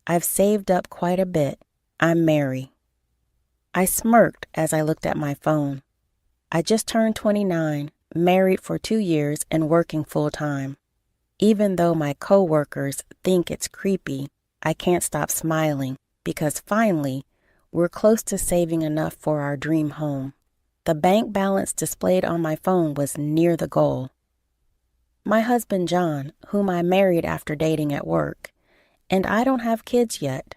I've saved up quite a bit. I'm Mary. I smirked as I looked at my phone. I just turned 29, married for 2 years and working full-time. Even though my coworkers think it's creepy, I can't stop smiling because finally, we're close to saving enough for our dream home. The bank balance displayed on my phone was near the goal. My husband John, whom I married after dating at work, and I don't have kids yet.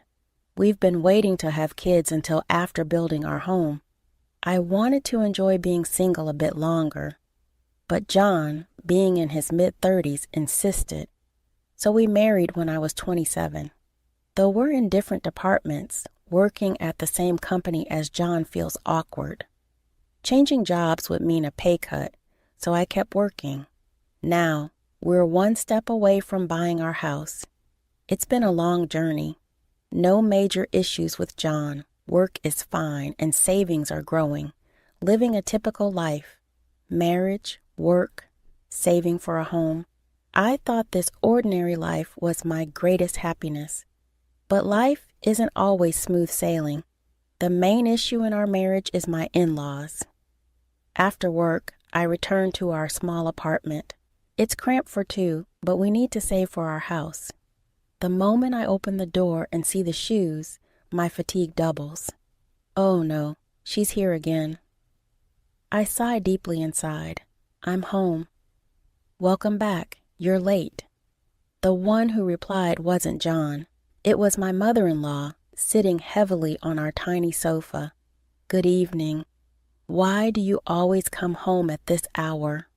We've been waiting to have kids until after building our home. I wanted to enjoy being single a bit longer, but John, being in his mid-30s, insisted. So we married when I was 27. Though we're in different departments, working at the same company as John feels awkward. Changing jobs would mean a pay cut, so I kept working. Now, we're one step away from buying our house. It's been a long journey. No major issues with John. Work is fine and savings are growing. Living a typical life. Marriage, work, saving for a home. I thought this ordinary life was my greatest happiness. But life isn't always smooth sailing. The main issue in our marriage is my in-laws. After work, I return to our small apartment. It's cramped for 2, but we need to save for our house. The moment I open the door and see the shoes, my fatigue doubles. Oh no, she's here again. I sigh deeply inside. I'm home. Welcome back. You're late. The one who replied wasn't John. It was my mother-in-law, sitting heavily on our tiny sofa. Good evening. Why do you always come home at this hour?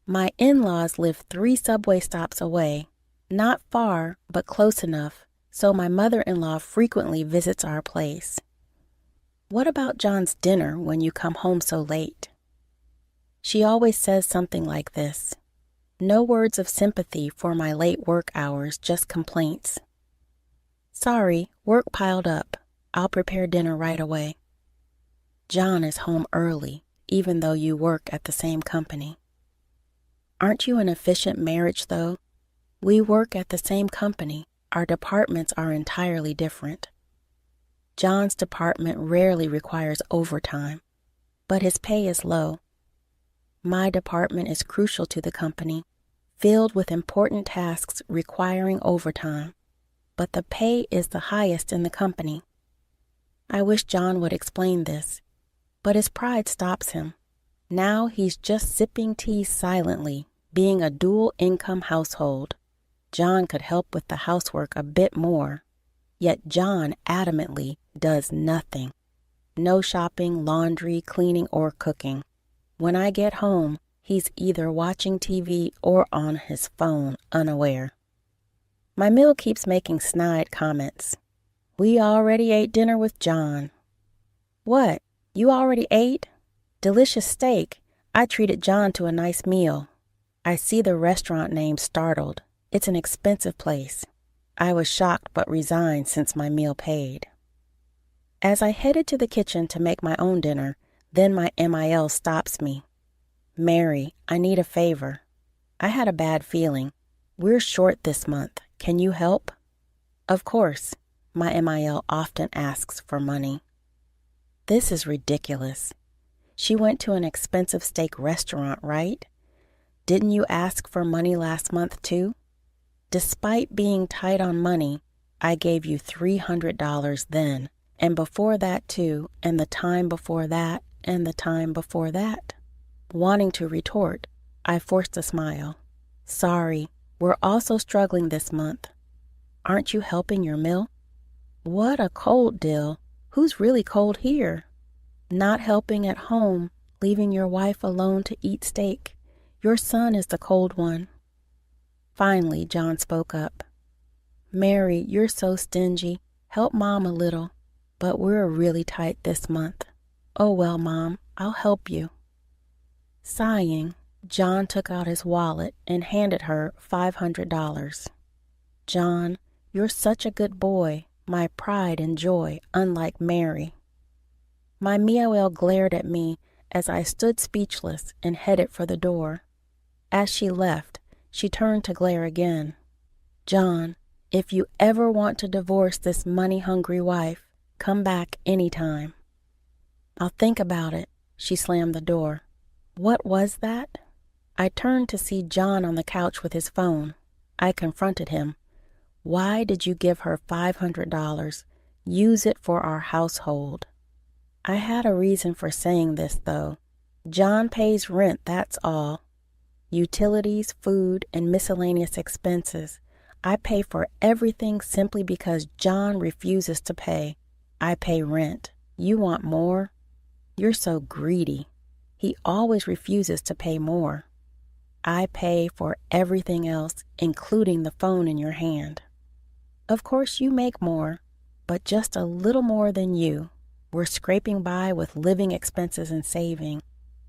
My in-laws live 3 subway stops away, not far, but close enough, so my mother-in-law frequently visits our place. What about John's dinner when you come home so late? She always says something like this. No words of sympathy for my late work hours, just complaints. Sorry, work piled up. I'll prepare dinner right away. John is home early, even though you work at the same company. Aren't you an efficient marriage, though? We work at the same company. Our departments are entirely different. John's department rarely requires overtime, but his pay is low. My department is crucial to the company, filled with important tasks requiring overtime, but the pay is the highest in the company. I wish John would explain this, but his pride stops him. Now he's just sipping tea silently, being a dual-income household. John could help with the housework a bit more, yet John adamantly does nothing. No shopping, laundry, cleaning, or cooking. When I get home, he's either watching TV or on his phone, unaware. My meal keeps making snide comments. We already ate dinner with John. What? You already ate? Delicious steak. I treated John to a nice meal. I see the restaurant name startled. It's an expensive place. I was shocked but resigned since my meal paid. As I headed to the kitchen to make my own dinner, then my MIL stops me. Mary, I need a favor. I had a bad feeling. We're short this month. Can you help? Of course. My MIL often asks for money. This is ridiculous. She went to an expensive steak restaurant, right? Didn't you ask for money last month too? Despite being tight on money, I gave you $300 then, and before that too, and the time before that, and the time before that. Wanting to retort, I forced a smile. Sorry, we're also struggling this month. Aren't you helping your mill? What a cold deal. Who's really cold here? Not helping at home, leaving your wife alone to eat steak. Your son is the cold one. Finally, John spoke up. Mary, you're so stingy. Help Mom a little. But we're really tight this month. Oh well, Mom, I'll help you. Sighing, John took out his wallet and handed her $500. John, you're such a good boy, my pride and joy, unlike Mary. My MIL glared at me as I stood speechless and headed for the door. As she left, she turned to glare again. John, If you ever want to divorce this money-hungry wife, come back anytime. I'll think about it. She slammed the door. What was that? I turned to see John on the couch with his phone. I confronted him. Why did you give her $500? Use it for our household. I had a reason for saying this, though. John pays rent, that's all. Utilities, food, and miscellaneous expenses. I pay for everything simply because John refuses to pay. I pay rent. You want more? You're so greedy. He always refuses to pay more. I pay for everything else, including the phone in your hand. Of course you make more, but just a little more than you. We're scraping by with living expenses and saving.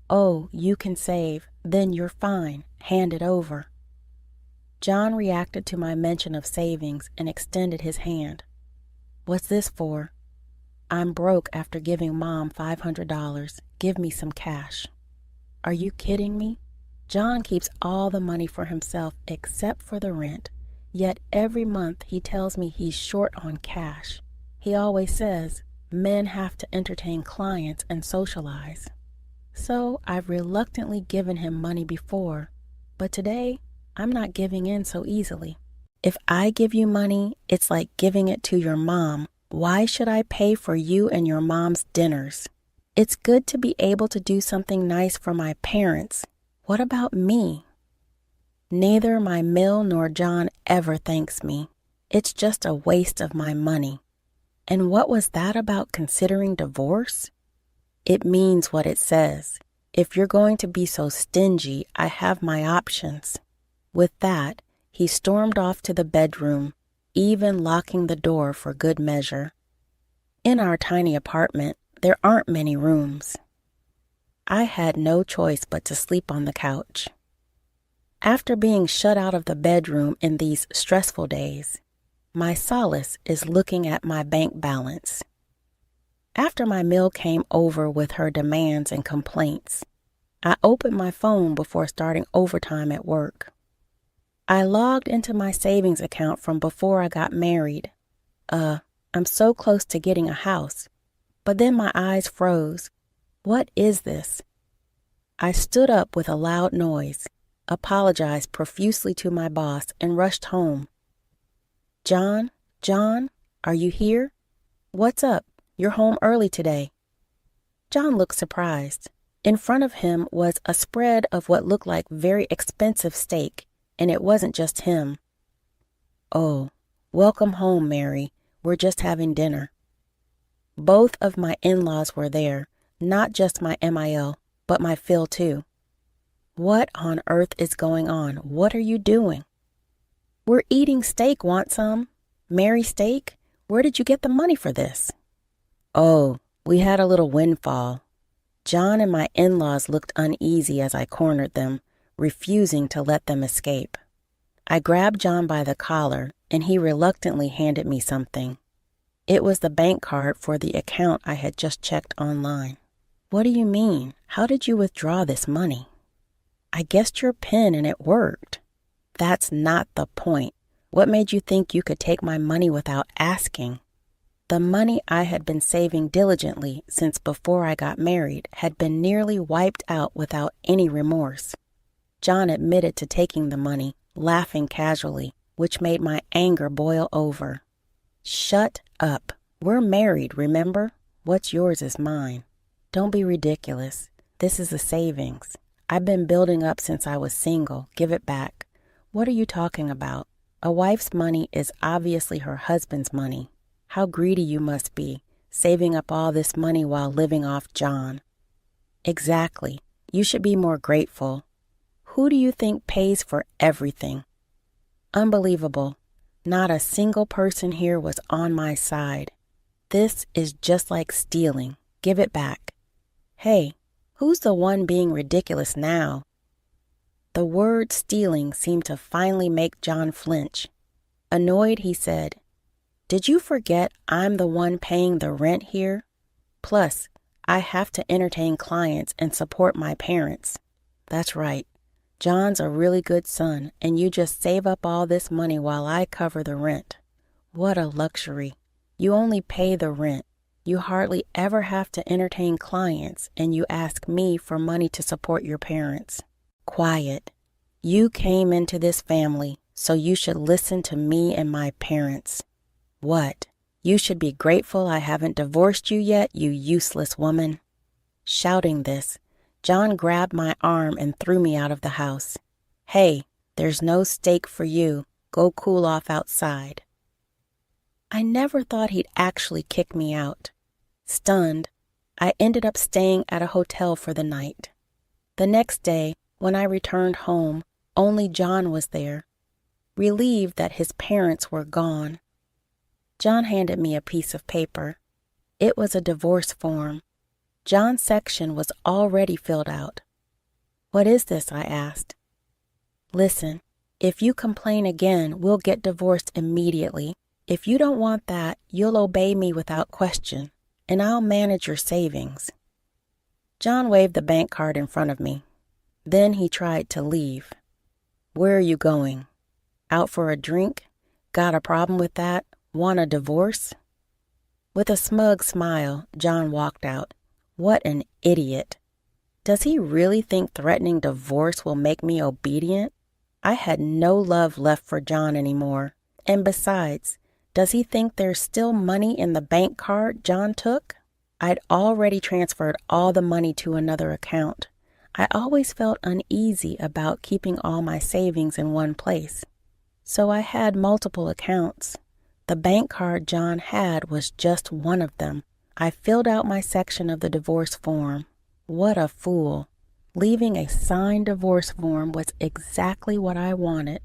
Oh, you can save. Then you're fine. Hand it over. John reacted to my mention of savings and extended his hand. What's this for? I'm broke after giving Mom $500. Give me some cash. Are you kidding me? John keeps all the money for himself except for the rent. Yet every month he tells me he's short on cash. He always says men have to entertain clients and socialize. So I've reluctantly given him money before, but today I'm not giving in so easily. If I give you money, it's like giving it to your mom. Why should I pay for you and your mom's dinners? It's good to be able to do something nice for my parents. What about me? Neither my mill nor John ever thanks me. It's just a waste of my money. And what was that about considering divorce? It means what it says. If you're going to be so stingy, I have my options. With that, he stormed off to the bedroom, even locking the door for good measure. In our tiny apartment, there aren't many rooms. I had no choice but to sleep on the couch. After being shut out of the bedroom in these stressful days, my solace is looking at my bank balance. After my mill came over with her demands and complaints, I opened my phone before starting overtime at work. I logged into my savings account from before I got married. I'm so close to getting a house. But then my eyes froze. What is this? I stood up with a loud noise, apologized profusely to my boss, and rushed home. John, are you here? What's up? You're home early today. John looked surprised. In front of him was a spread of what looked like very expensive steak, and it wasn't just him. Oh, welcome home, Mary. We're just having dinner. Both of my in-laws were there, not just my MIL, but my Phil too. What on earth is going on? What are you doing? We're eating steak, want some? Mary steak? Where did you get the money for this? Oh, we had a little windfall. John and my in-laws looked uneasy as I cornered them, refusing to let them escape. I grabbed John by the collar, and he reluctantly handed me something. It was the bank card for the account I had just checked online. What do you mean? How did you withdraw this money? I guessed your PIN and it worked. That's not the point. What made you think you could take my money without asking? The money I had been saving diligently since before I got married had been nearly wiped out without any remorse. John admitted to taking the money, laughing casually, which made my anger boil over. Shut up. We're married, remember? What's yours is mine. Don't be ridiculous. This is a savings. I've been building up since I was single. Give it back. What are you talking about? A wife's money is obviously her husband's money. How greedy you must be, saving up all this money while living off John. Exactly. You should be more grateful. Who do you think pays for everything? Unbelievable. Not a single person here was on my side. This is just like stealing. Give it back. Hey, who's the one being ridiculous now? The word stealing seemed to finally make John flinch. Annoyed, he said, "Did you forget I'm the one paying the rent here? Plus, I have to entertain clients and support my parents." That's right. John's a really good son, and you just save up all this money while I cover the rent. What a luxury. You only pay the rent. You hardly ever have to entertain clients, and you ask me for money to support your parents. Quiet. You came into this family, so you should listen to me and my parents. What? You should be grateful I haven't divorced you yet, you useless woman. Shouting this, John grabbed my arm and threw me out of the house. Hey, there's no steak for you. Go cool off outside. I never thought he'd actually kick me out. Stunned, I ended up staying at a hotel for the night. The next day, when I returned home, only John was there, relieved that his parents were gone. John handed me a piece of paper. It was a divorce form. John's section was already filled out. What is this? I asked. Listen, if you complain again, we'll get divorced immediately. If you don't want that, you'll obey me without question, and I'll manage your savings. John waved the bank card in front of me. Then he tried to leave. Where are you going? Out for a drink? Got a problem with that? Want a divorce? With a smug smile, John walked out. What an idiot. Does he really think threatening divorce will make me obedient? I had no love left for John anymore. And besides, does he think there's still money in the bank card John took? I'd already transferred all the money to another account. I always felt uneasy about keeping all my savings in one place. So I had multiple accounts. The bank card John had was just one of them. I filled out my section of the divorce form. What a fool. Leaving a signed divorce form was exactly what I wanted.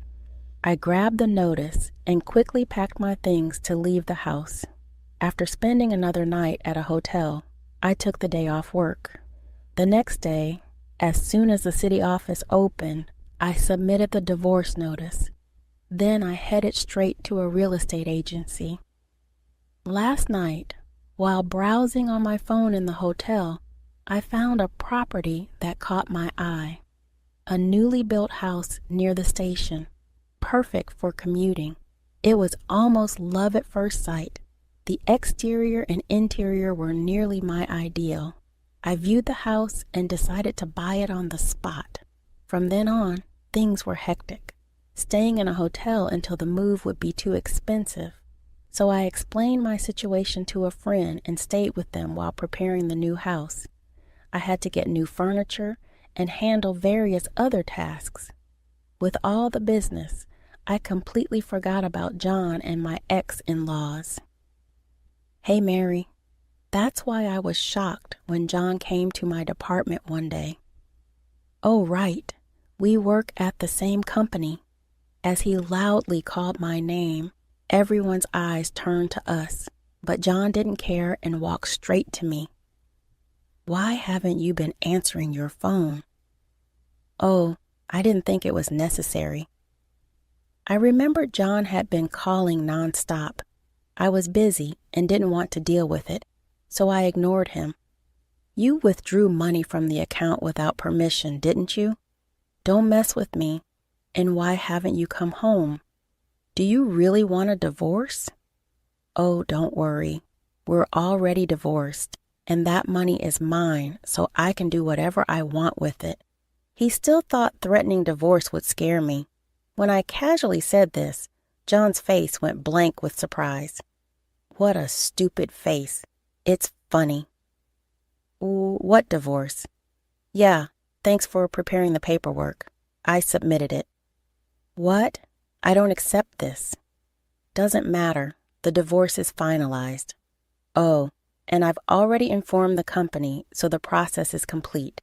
I grabbed the notice and quickly packed my things to leave the house. After spending another night at a hotel, I took the day off work. The next day, as soon as the city office opened, I submitted the divorce notice. Then I headed straight to a real estate agency. Last night, while browsing on my phone in the hotel, I found a property that caught my eye. A newly built house near the station, perfect for commuting. It was almost love at first sight. The exterior and interior were nearly my ideal. I viewed the house and decided to buy it on the spot. From then on, things were hectic. Staying in a hotel until the move would be too expensive. So I explained my situation to a friend and stayed with them while preparing the new house. I had to get new furniture and handle various other tasks. With all the business, I completely forgot about John and my ex-in-laws. Hey, Mary, that's why I was shocked when John came to my department one day. Oh, right, we work at the same company. As he loudly called my name, everyone's eyes turned to us, but John didn't care and walked straight to me. Why haven't you been answering your phone? Oh, I didn't think it was necessary. I remembered John had been calling nonstop. I was busy and didn't want to deal with it, so I ignored him. You withdrew money from the account without permission, didn't you? Don't mess with me. And why haven't you come home? Do you really want a divorce? Oh, don't worry. We're already divorced, and that money is mine, so I can do whatever I want with it. He still thought threatening divorce would scare me. When I casually said this, John's face went blank with surprise. What a stupid face. It's funny. What divorce? Yeah, thanks for preparing the paperwork. I submitted it. What? I don't accept this. Doesn't matter. The divorce is finalized. Oh, and I've already informed the company, so the process is complete.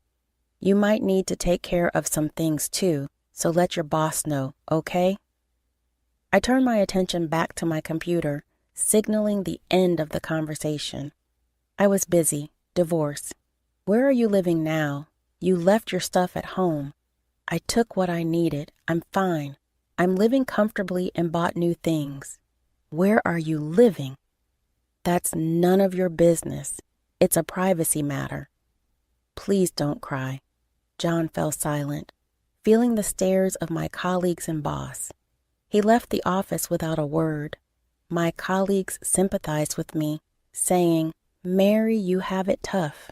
You might need to take care of some things too, so let your boss know, okay? I turned my attention back to my computer, signaling the end of the conversation. I was busy. Divorce. Where are you living now? You left your stuff at home. I took what I needed. I'm fine. I'm living comfortably and bought new things. Where are you living? That's none of your business. It's a privacy matter. Please don't cry. John fell silent, feeling the stares of my colleagues and boss. He left the office without a word. My colleagues sympathized with me, saying, "Mary, you have it tough."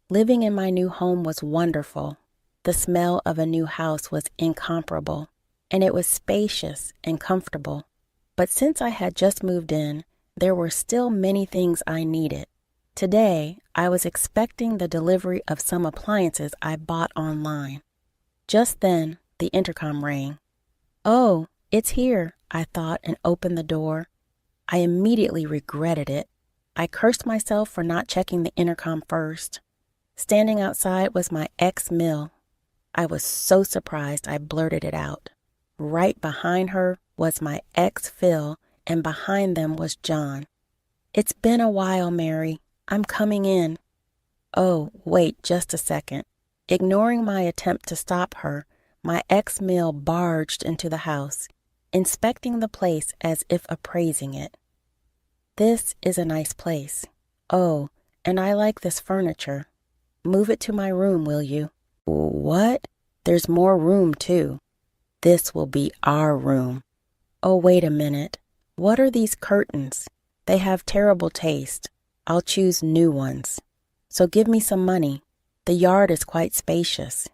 Living in my new home was wonderful. The smell of a new house was incomparable, and it was spacious and comfortable. But since I had just moved in, there were still many things I needed. Today, I was expecting the delivery of some appliances I bought online. Just then, the intercom rang. "Oh, it's here," I thought, and opened the door. I immediately regretted it. I cursed myself for not checking the intercom first. Standing outside was my ex-Mill. I was so surprised I blurted it out. Right behind her was my ex-Phil, and behind them was John. "It's been a while, Mary. I'm coming in." Oh, wait just a second. Ignoring my attempt to stop her, my ex-Mill barged into the house, inspecting the place as if appraising it. "This is a nice place. Oh, and I like this furniture. Move it to my room, will you?" "What? There's more room, too." "This will be our room." "Oh, wait a minute. What are these curtains? They have terrible taste. I'll choose new ones. So give me some money. The yard is quite spacious.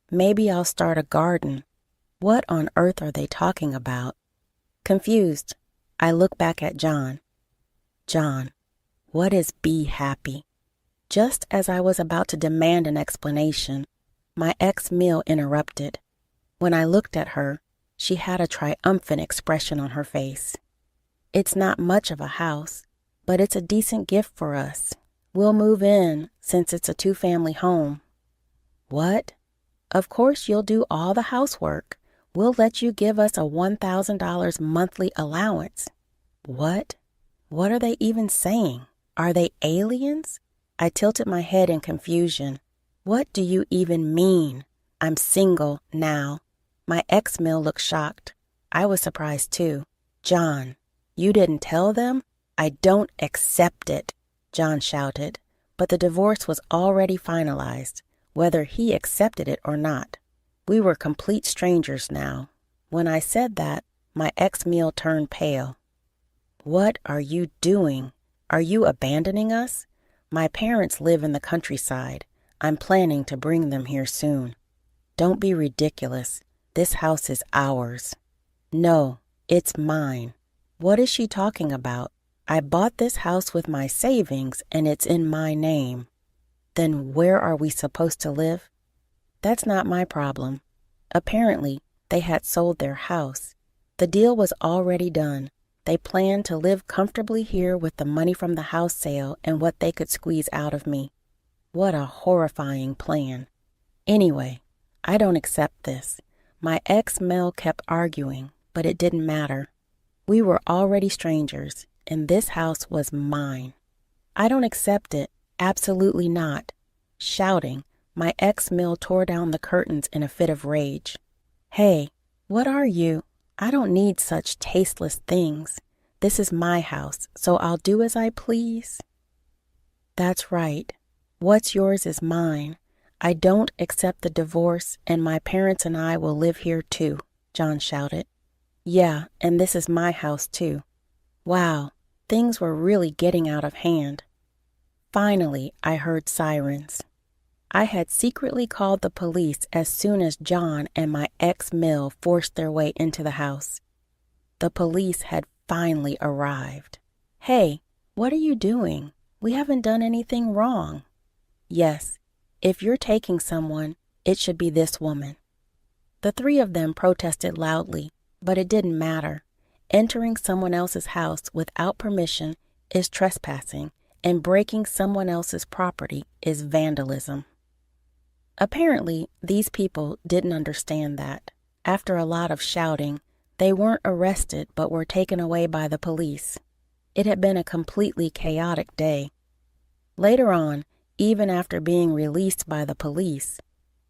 Maybe I'll start a garden." What on earth are they talking about? Confused, I look back at John. "John, what is be happy?" Just as I was about to demand an explanation, my ex-Mill interrupted. When I looked at her, she had a triumphant expression on her face. "It's not much of a house, but it's a decent gift for us. We'll move in since it's a two-family home." "What? Of course you'll do all the housework. We'll let you give us a $1,000 monthly allowance." What? What are they even saying? Are they aliens? I tilted my head in confusion. What do you even mean? I'm single now. My ex-Mill looked shocked. I was surprised too. "John, you didn't tell them?" "I don't accept it," John shouted. But the divorce was already finalized, whether he accepted it or not. We were complete strangers now. When I said that, my ex-Mill turned pale. "What are you doing? Are you abandoning us? My parents live in the countryside. I'm planning to bring them here soon." "Don't be ridiculous. This house is ours." "No, it's mine." What is she talking about? I bought this house with my savings and it's in my name. Then where are we supposed to live? That's not my problem. Apparently, they had sold their house. The deal was already done. They planned to live comfortably here with the money from the house sale and what they could squeeze out of me. What a horrifying plan. Anyway, I don't accept this. My ex-Mel kept arguing, but it didn't matter. We were already strangers, and this house was mine. "I don't accept it. Absolutely not." Shouting, my ex-Mill tore down the curtains in a fit of rage. "Hey, what are you? I don't need such tasteless things. This is my house, so I'll do as I please." "That's right. What's yours is mine. I don't accept the divorce, and my parents and I will live here too," John shouted. "Yeah, and this is my house too." Wow, things were really getting out of hand. Finally, I heard sirens. I had secretly called the police as soon as John and my ex-Mill forced their way into the house. The police had finally arrived. "Hey, what are you doing? We haven't done anything wrong." "Yes, if you're taking someone, it should be this woman." The three of them protested loudly, but it didn't matter. Entering someone else's house without permission is trespassing, and breaking someone else's property is vandalism. Apparently, these people didn't understand that. After a lot of shouting, they weren't arrested but were taken away by the police. It had been a completely chaotic day. Later on, even after being released by the police,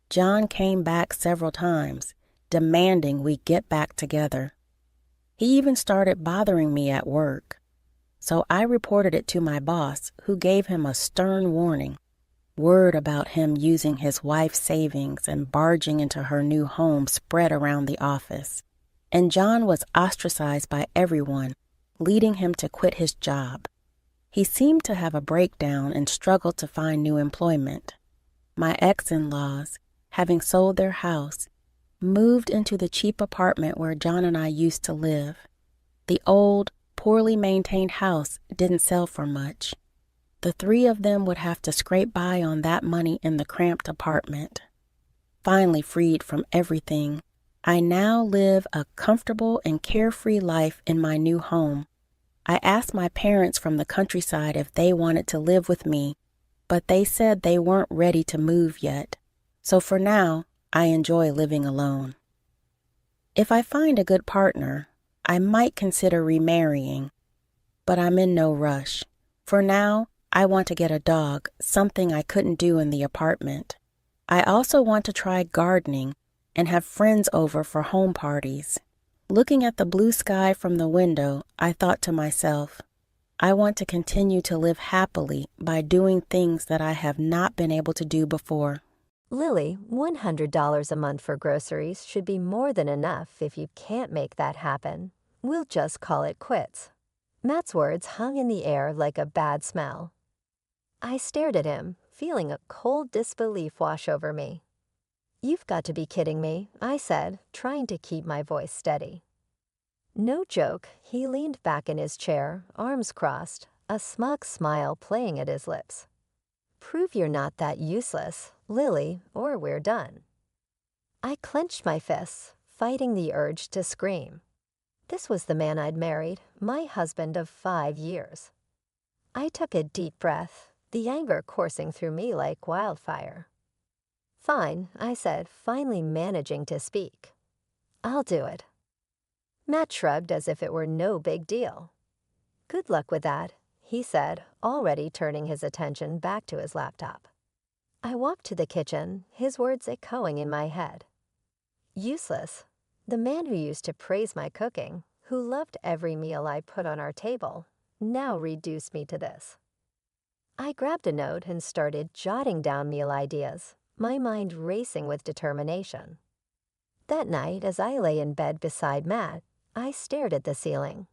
John came back several times, demanding we get back together. He even started bothering me at work. So I reported it to my boss, who gave him a stern warning. Word about him using his wife's savings and barging into her new home spread around the office, and John was ostracized by everyone, leading him to quit his job. He seemed to have a breakdown and struggled to find new employment. My ex-in-laws, having sold their house, moved into the cheap apartment where John and I used to live. The old, poorly maintained house didn't sell for much. The three of them would have to scrape by on that money in the cramped apartment. Finally freed from everything, I now live a comfortable and carefree life in my new home. I asked my parents from the countryside if they wanted to live with me, but they said they weren't ready to move yet. So for now, I enjoy living alone. If I find a good partner, I might consider remarrying, but I'm in no rush. For now, I want to get a dog, something I couldn't do in the apartment. I also want to try gardening and have friends over for home parties. Looking at the blue sky from the window, I thought to myself, I want to continue to live happily by doing things that I have not been able to do before. Lily, $100 a month for groceries should be more than enough if you can't make that happen. We'll just call it quits. Matt's words hung in the air like a bad smell. I stared at him, feeling a cold disbelief wash over me. "You've got to be kidding me," I said, trying to keep my voice steady. No joke, he leaned back in his chair, arms crossed, a smug smile playing at his lips. "Prove you're not that useless, Lily, or we're done." I clenched my fists, fighting the urge to scream. This was the man I'd married, my husband of 5 years. I took a deep breath, the anger coursing through me like wildfire. "Fine," I said, finally managing to speak. "I'll do it." Matt shrugged as if it were no big deal. "Good luck with that," he said, already turning his attention back to his laptop. I walked to the kitchen, his words echoing in my head. Useless. The man who used to praise my cooking, who loved every meal I put on our table, now reduced me to this. I grabbed a note and started jotting down meal ideas, my mind racing with determination. That night, as I lay in bed beside Matt, I stared at the ceiling.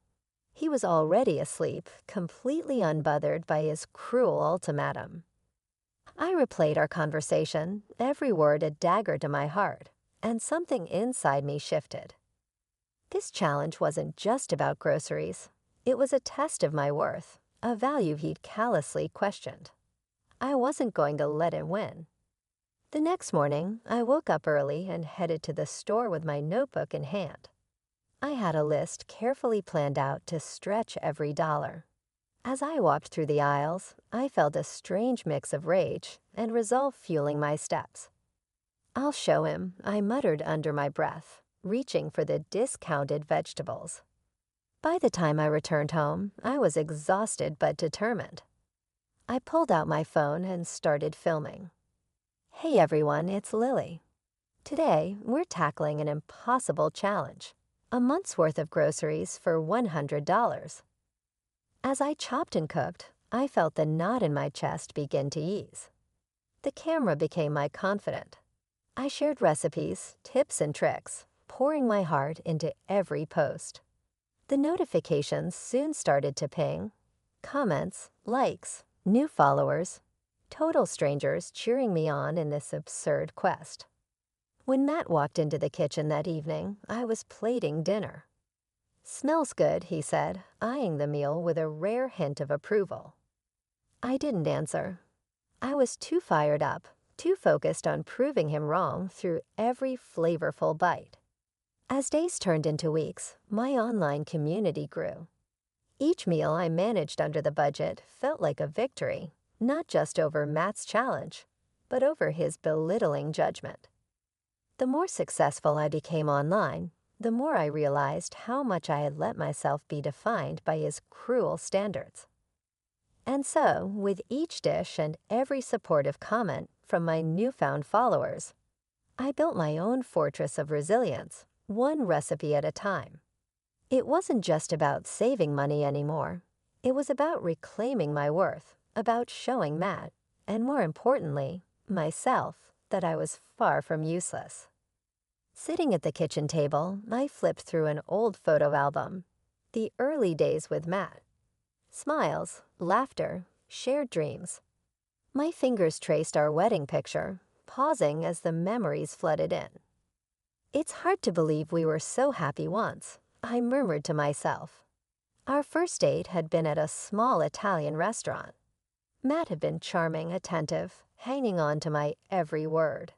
He was already asleep, completely unbothered by his cruel ultimatum. I replayed our conversation, every word a dagger to my heart, and something inside me shifted. This challenge wasn't just about groceries. It was a test of my worth, a value he'd callously questioned. I wasn't going to let him win. The next morning, I woke up early and headed to the store with my notebook in hand. I had a list carefully planned out to stretch every dollar. As I walked through the aisles, I felt a strange mix of rage and resolve fueling my steps. "I'll show him," I muttered under my breath, reaching for the discounted vegetables. By the time I returned home, I was exhausted but determined. I pulled out my phone and started filming. "Hey everyone, it's Lily. Today, we're tackling an impossible challenge, a month's worth of groceries for $100. As I chopped and cooked, I felt the knot in my chest begin to ease. The camera became my confidant. I shared recipes, tips, and tricks, pouring my heart into every post. The notifications soon started to ping. Comments, likes, new followers, total strangers cheering me on in this absurd quest. When Matt walked into the kitchen that evening, I was plating dinner. "Smells good," he said, eyeing the meal with a rare hint of approval. I didn't answer. I was too fired up, too focused on proving him wrong through every flavorful bite. As days turned into weeks, my online community grew. Each meal I managed under the budget felt like a victory, not just over Matt's challenge, but over his belittling judgment. The more successful I became online, the more I realized how much I had let myself be defined by his cruel standards. And so, with each dish and every supportive comment from my newfound followers, I built my own fortress of resilience, one recipe at a time. It wasn't just about saving money anymore. It was about reclaiming my worth, about showing Matt, and more importantly, myself, that I was far from useless. Sitting at the kitchen table, I flipped through an old photo album. The early days with Matt. Smiles, laughter, shared dreams. My fingers traced our wedding picture, pausing as the memories flooded in. It's hard to believe we were so happy once, I murmured to myself. Our first date had been at a small Italian restaurant. Matt had been charming, attentive, hanging on to my every word.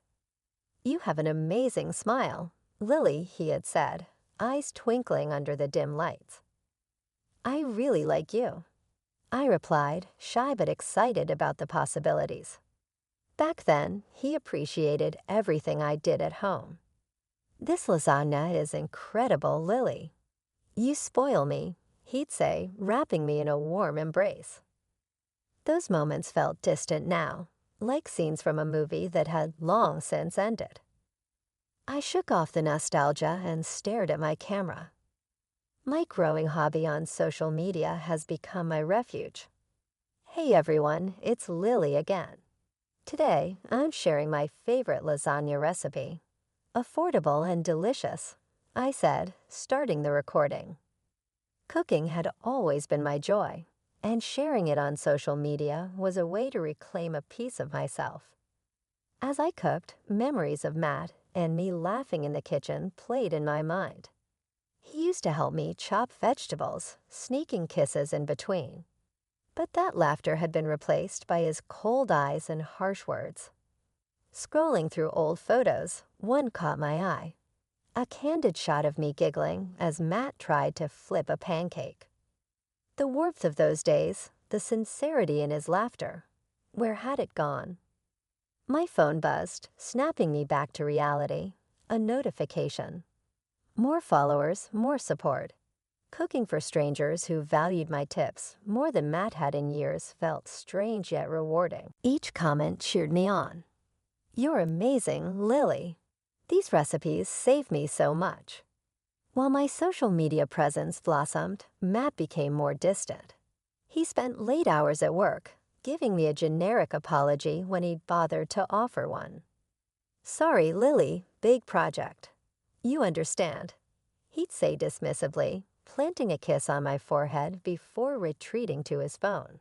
"You have an amazing smile, Lily," he had said, eyes twinkling under the dim lights. "I really like you," I replied, shy but excited about the possibilities. Back then, he appreciated everything I did at home. "This lasagna is incredible, Lily. You spoil me," he'd say, wrapping me in a warm embrace. Those moments felt distant now, like scenes from a movie that had long since ended. I shook off the nostalgia and stared at my camera. My growing hobby on social media has become my refuge. Hey everyone, it's Lily again. Today, I'm sharing my favorite lasagna recipe. Affordable and delicious, I said, starting the recording. Cooking had always been my joy, and sharing it on social media was a way to reclaim a piece of myself. As I cooked, memories of Matt and me laughing in the kitchen played in my mind. He used to help me chop vegetables, sneaking kisses in between. But that laughter had been replaced by his cold eyes and harsh words. Scrolling through old photos, one caught my eye. A candid shot of me giggling as Matt tried to flip a pancake. The warmth of those days, the sincerity in his laughter, where had it gone? My phone buzzed, snapping me back to reality. A notification. More followers, more support. Cooking for strangers who valued my tips more than Matt had in years felt strange yet rewarding. Each comment cheered me on. "You're amazing, Lily. These recipes save me so much." While my social media presence blossomed, Matt became more distant. He spent late hours at work, giving me a generic apology when he'd bothered to offer one. "Sorry, Lily, big project. You understand," he'd say dismissively, planting a kiss on my forehead before retreating to his phone.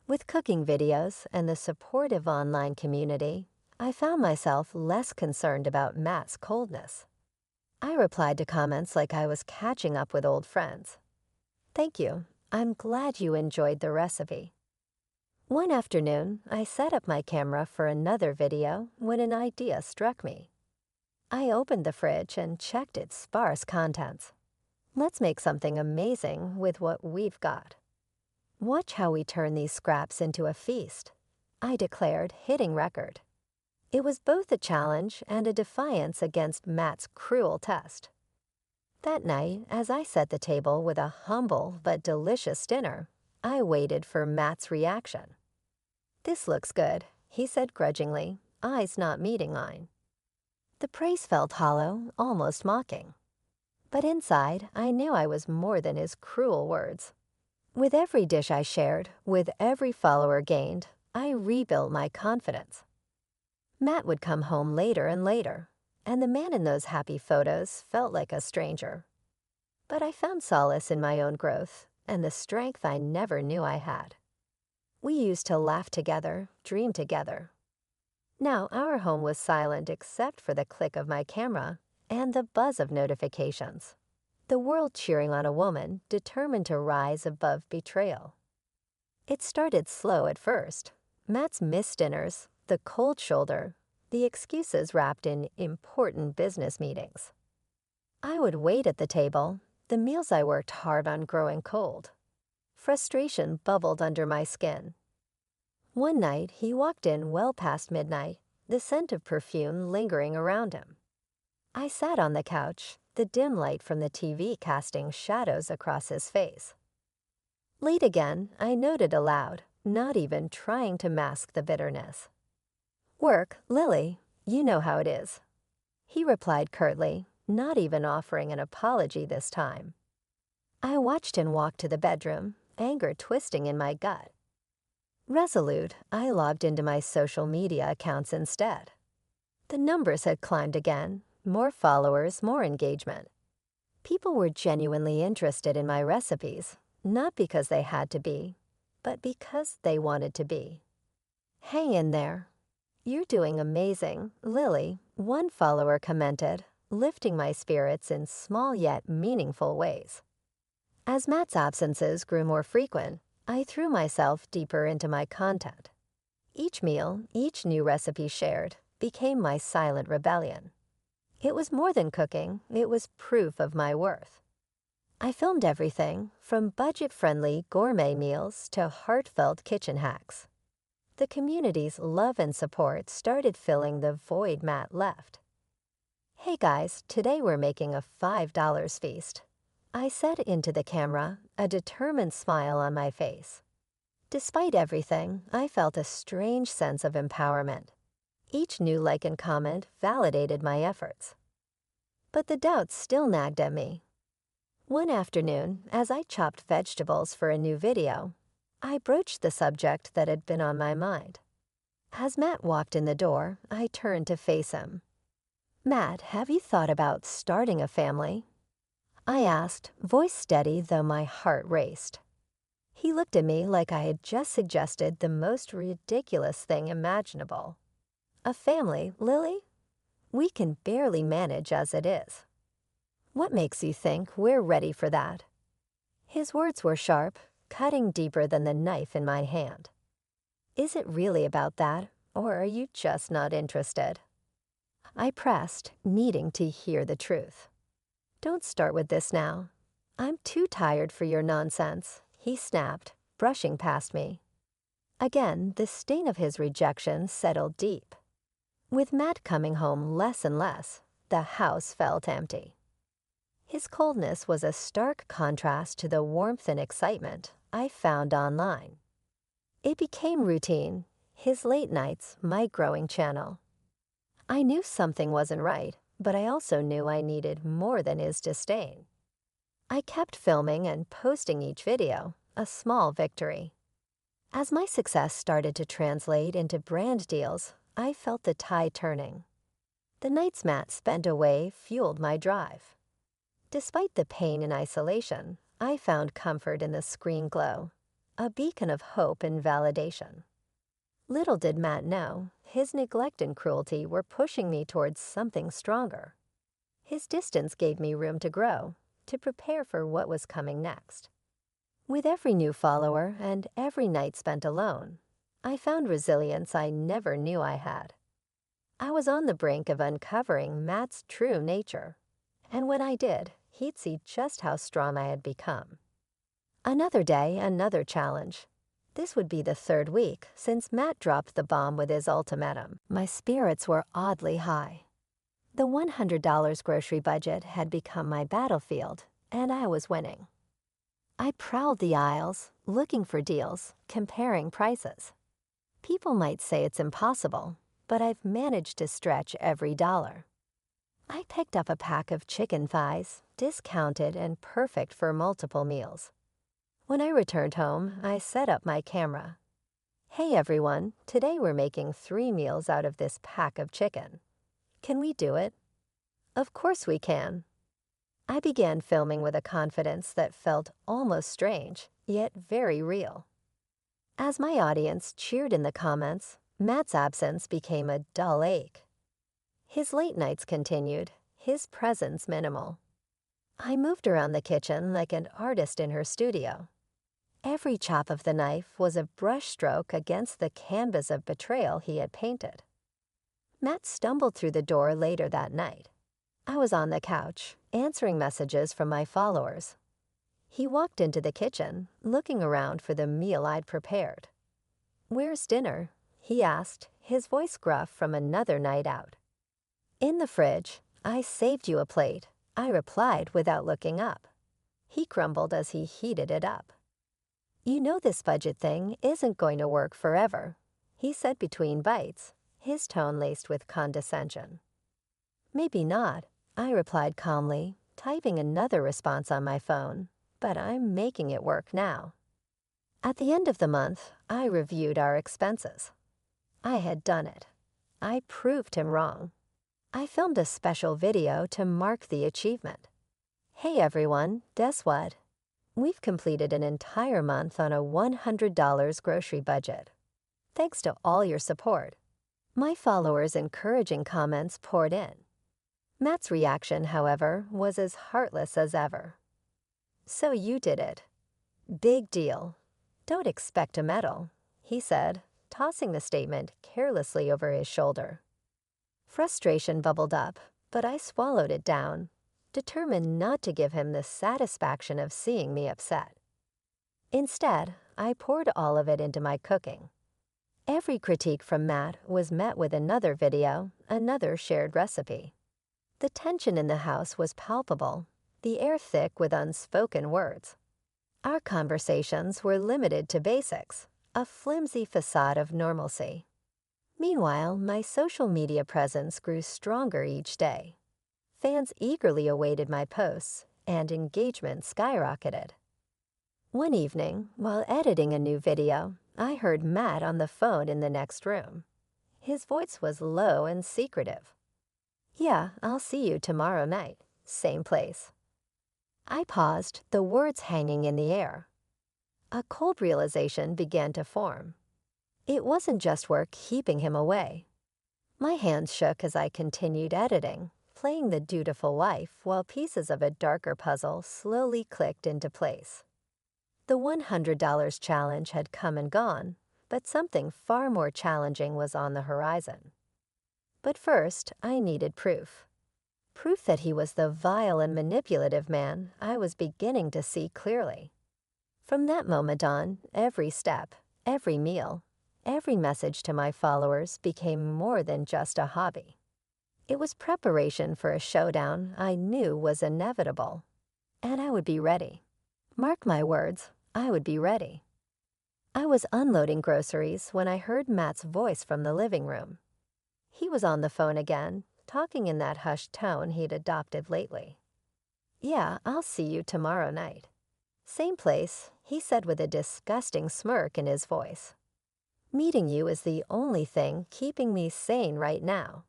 With cooking videos and the supportive online community, I found myself less concerned about Matt's coldness. I replied to comments like I was catching up with old friends. "Thank you. I'm glad you enjoyed the recipe." One afternoon, I set up my camera for another video when an idea struck me. I opened the fridge and checked its sparse contents. Let's make something amazing with what we've got. Watch how we turn these scraps into a feast, I declared, hitting record. It was both a challenge and a defiance against Matt's cruel test. That night, as I set the table with a humble but delicious dinner, I waited for Matt's reaction. "This looks good," he said grudgingly, eyes not meeting mine. The praise felt hollow, almost mocking. But inside, I knew I was more than his cruel words. With every dish I shared, with every follower gained, I rebuilt my confidence. Matt would come home later and later, and the man in those happy photos felt like a stranger. But I found solace in my own growth and the strength I never knew I had. We used to laugh together, dream together. Now our home was silent except for the click of my camera and the buzz of notifications. The world cheering on a woman determined to rise above betrayal. It started slow at first. Matt's missed dinners, the cold shoulder, the excuses wrapped in important business meetings. I would wait at the table, the meals I worked hard on growing cold. Frustration bubbled under my skin. One night, he walked in well past midnight, the scent of perfume lingering around him. I sat on the couch, the dim light from the TV casting shadows across his face. Late again, I noted aloud, not even trying to mask the bitterness. "Work, Lily, you know how it is." He replied curtly, not even offering an apology this time. I watched him walk to the bedroom, anger twisting in my gut. Resolute, I logged into my social media accounts instead. The numbers had climbed again, more followers, more engagement. People were genuinely interested in my recipes, not because they had to be, but because they wanted to be. Hang in there. You're doing amazing, Lily, one follower commented, lifting my spirits in small yet meaningful ways. As Matt's absences grew more frequent, I threw myself deeper into my content. Each meal, each new recipe shared, became my silent rebellion. It was more than cooking, it was proof of my worth. I filmed everything, from budget-friendly gourmet meals to heartfelt kitchen hacks. The community's love and support started filling the void Matt left. "Hey guys, today we're making a $5 feast," I said into the camera, a determined smile on my face. Despite everything, I felt a strange sense of empowerment. Each new like and comment validated my efforts. But the doubts still nagged at me. One afternoon, as I chopped vegetables for a new video, I broached the subject that had been on my mind. As Matt walked in the door, I turned to face him. "Matt, have you thought about starting a family?" I asked, voice steady though my heart raced. He looked at me like I had just suggested the most ridiculous thing imaginable. "A family, Lily? We can barely manage as it is. What makes you think we're ready for that?" His words were sharp, cutting deeper than the knife in my hand. "Is it really about that, or are you just not interested?" I pressed, needing to hear the truth. "Don't start with this now. I'm too tired for your nonsense," he snapped, brushing past me. Again, the sting of his rejection settled deep. With Matt coming home less and less, the house felt empty. His coldness was a stark contrast to the warmth and excitement I found online. It became routine, his late nights my growing channel. I knew something wasn't right, but I also knew I needed more than his disdain. I kept filming and posting each video, a small victory. As my success started to translate into brand deals, I felt the tide turning. The nights Matt spent away fueled my drive. Despite the pain and isolation, I found comfort in the screen glow, a beacon of hope and validation. Little did Matt know, his neglect and cruelty were pushing me towards something stronger. His distance gave me room to grow, to prepare for what was coming next. With every new follower and every night spent alone, I found resilience I never knew I had. I was on the brink of uncovering Matt's true nature, and when I did, he'd see just how strong I had become. Another day, another challenge. This would be the third week since Matt dropped the bomb with his ultimatum. My spirits were oddly high. The $100 grocery budget had become my battlefield, and I was winning. I prowled the aisles, looking for deals, comparing prices. People might say it's impossible, but I've managed to stretch every dollar. I picked up a pack of chicken thighs, discounted and perfect for multiple meals. When I returned home, I set up my camera. "Hey everyone, today we're making 3 meals out of this pack of chicken. Can we do it?" "Of course we can." I began filming with a confidence that felt almost strange, yet very real. As my audience cheered in the comments, Matt's absence became a dull ache. His late nights continued, his presence minimal. I moved around the kitchen like an artist in her studio. Every chop of the knife was a brushstroke against the canvas of betrayal he had painted. Matt stumbled through the door later that night. I was on the couch, answering messages from my followers. He walked into the kitchen, looking around for the meal I'd prepared. "Where's dinner?" he asked, his voice gruff from another night out. "In the fridge. I saved you a plate," I replied without looking up. He grumbled as he heated it up. "You know this budget thing isn't going to work forever," he said between bites, his tone laced with condescension. "Maybe not," I replied calmly, typing another response on my phone, "but I'm making it work now." At the end of the month, I reviewed our expenses. I had done it. I proved him wrong. I filmed a special video to mark the achievement. Hey everyone, guess what? We've completed an entire month on a $100 grocery budget. Thanks to all your support. My followers' encouraging comments poured in. Matt's reaction, however, was as heartless as ever. So you did it. Big deal. Don't expect a medal, he said, tossing the statement carelessly over his shoulder. Frustration bubbled up, but I swallowed it down, determined not to give him the satisfaction of seeing me upset. Instead, I poured all of it into my cooking. Every critique from Matt was met with another video, another shared recipe. The tension in the house was palpable, the air thick with unspoken words. Our conversations were limited to basics, a flimsy facade of normalcy. Meanwhile, my social media presence grew stronger each day. Fans eagerly awaited my posts, and engagement skyrocketed. One evening, while editing a new video, I heard Matt on the phone in the next room. His voice was low and secretive. "Yeah, I'll see you tomorrow night, same place." I paused, the words hanging in the air. A cold realization began to form. It wasn't just work keeping him away. My hands shook as I continued editing, playing the dutiful wife while pieces of a darker puzzle slowly clicked into place. The $100 challenge had come and gone, but something far more challenging was on the horizon. But first, I needed proof. Proof that he was the vile and manipulative man I was beginning to see clearly. From that moment on, every step, every meal, every message to my followers became more than just a hobby. It was preparation for a showdown I knew was inevitable. And I would be ready. Mark my words, I would be ready. I was unloading groceries when I heard Matt's voice from the living room. He was on the phone again, talking in that hushed tone he'd adopted lately. "Yeah, I'll see you tomorrow night. Same place," he said with a disgusting smirk in his voice. "Meeting you is the only thing keeping me sane right now."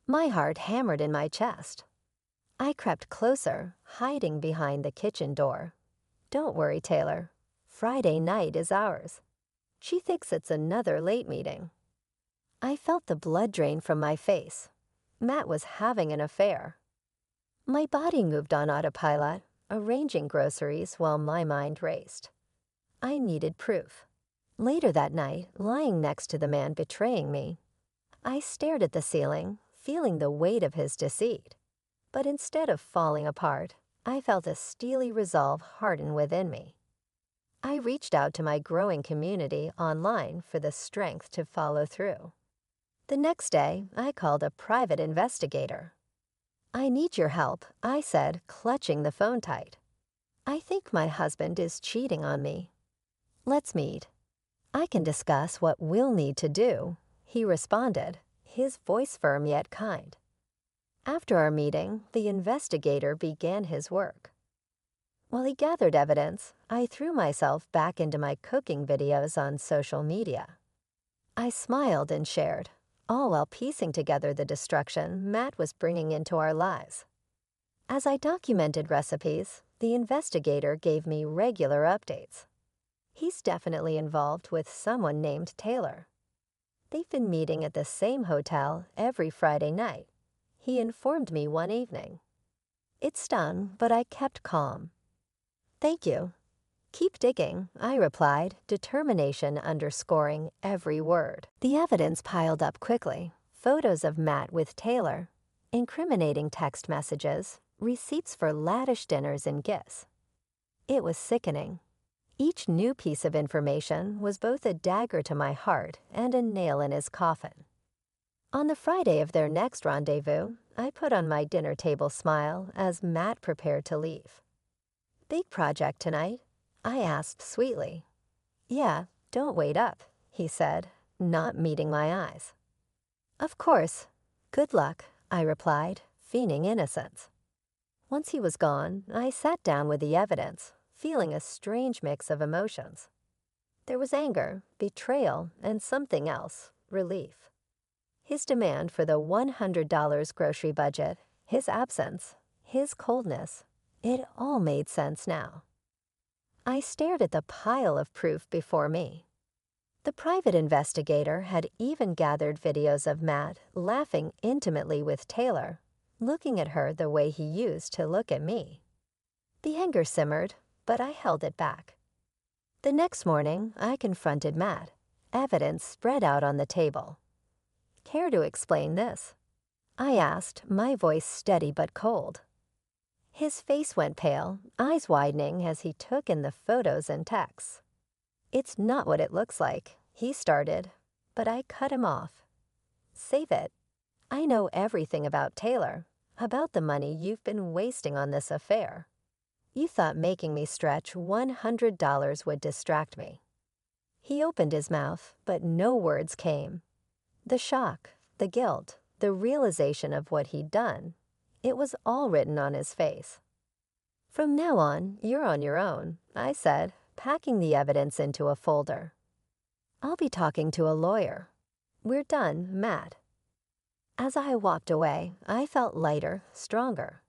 My heart hammered in my chest. I crept closer, hiding behind the kitchen door. "Don't worry, Taylor. Friday night is ours." She thinks it's another late meeting. I felt the blood drain from my face. Matt was having an affair. My body moved on autopilot, arranging groceries while my mind raced. I needed proof. Later that night, lying next to the man betraying me, I stared at the ceiling, feeling the weight of his deceit. But instead of falling apart, I felt a steely resolve harden within me. I reached out to my growing community online for the strength to follow through. The next day, I called a private investigator. "I need your help," I said, clutching the phone tight. "I think my husband is cheating on me." "Let's meet. I can discuss what we'll need to do," he responded, his voice firm yet kind. After our meeting, the investigator began his work. While he gathered evidence, I threw myself back into my cooking videos on social media. I smiled and shared, all while piecing together the destruction Matt was bringing into our lives. As I documented recipes, the investigator gave me regular updates. He's definitely involved with someone named Taylor. They've been meeting at the same hotel every Friday night, he informed me one evening. It stung, but I kept calm. "Thank you." "Keep digging," I replied, determination underscoring every word. The evidence piled up quickly. Photos of Matt with Taylor, incriminating text messages, receipts for lavish dinners and gifts. It was sickening. Each new piece of information was both a dagger to my heart and a nail in his coffin. On the Friday of their next rendezvous, I put on my dinner table smile as Matt prepared to leave. "Big project tonight?" I asked sweetly. "Yeah, don't wait up," he said, not meeting my eyes. "Of course. Good luck," I replied, feigning innocence. Once he was gone, I sat down with the evidence, feeling a strange mix of emotions. There was anger, betrayal, and something else, relief. His demand for the $100 grocery budget, his absence, his coldness, It all made sense now. I stared at the pile of proof before me. The private investigator had even gathered videos of Matt laughing intimately with Taylor, looking at her the way he used to look at me. The anger simmered, but I held it back. The next morning, I confronted Matt, evidence spread out on the table. "Care to explain this?" I asked, my voice steady but cold. His face went pale, eyes widening as he took in the photos and texts. "It's not what it looks like," he started, but I cut him off. "Save it. I know everything about Taylor, about the money you've been wasting on this affair. You thought making me stretch $100 would distract me." He opened his mouth, but no words came. The shock, the guilt, the realization of what he'd done, it was all written on his face. "From now on, you're on your own," I said, packing the evidence into a folder. "I'll be talking to a lawyer. We're done, Matt." As I walked away, I felt lighter, stronger.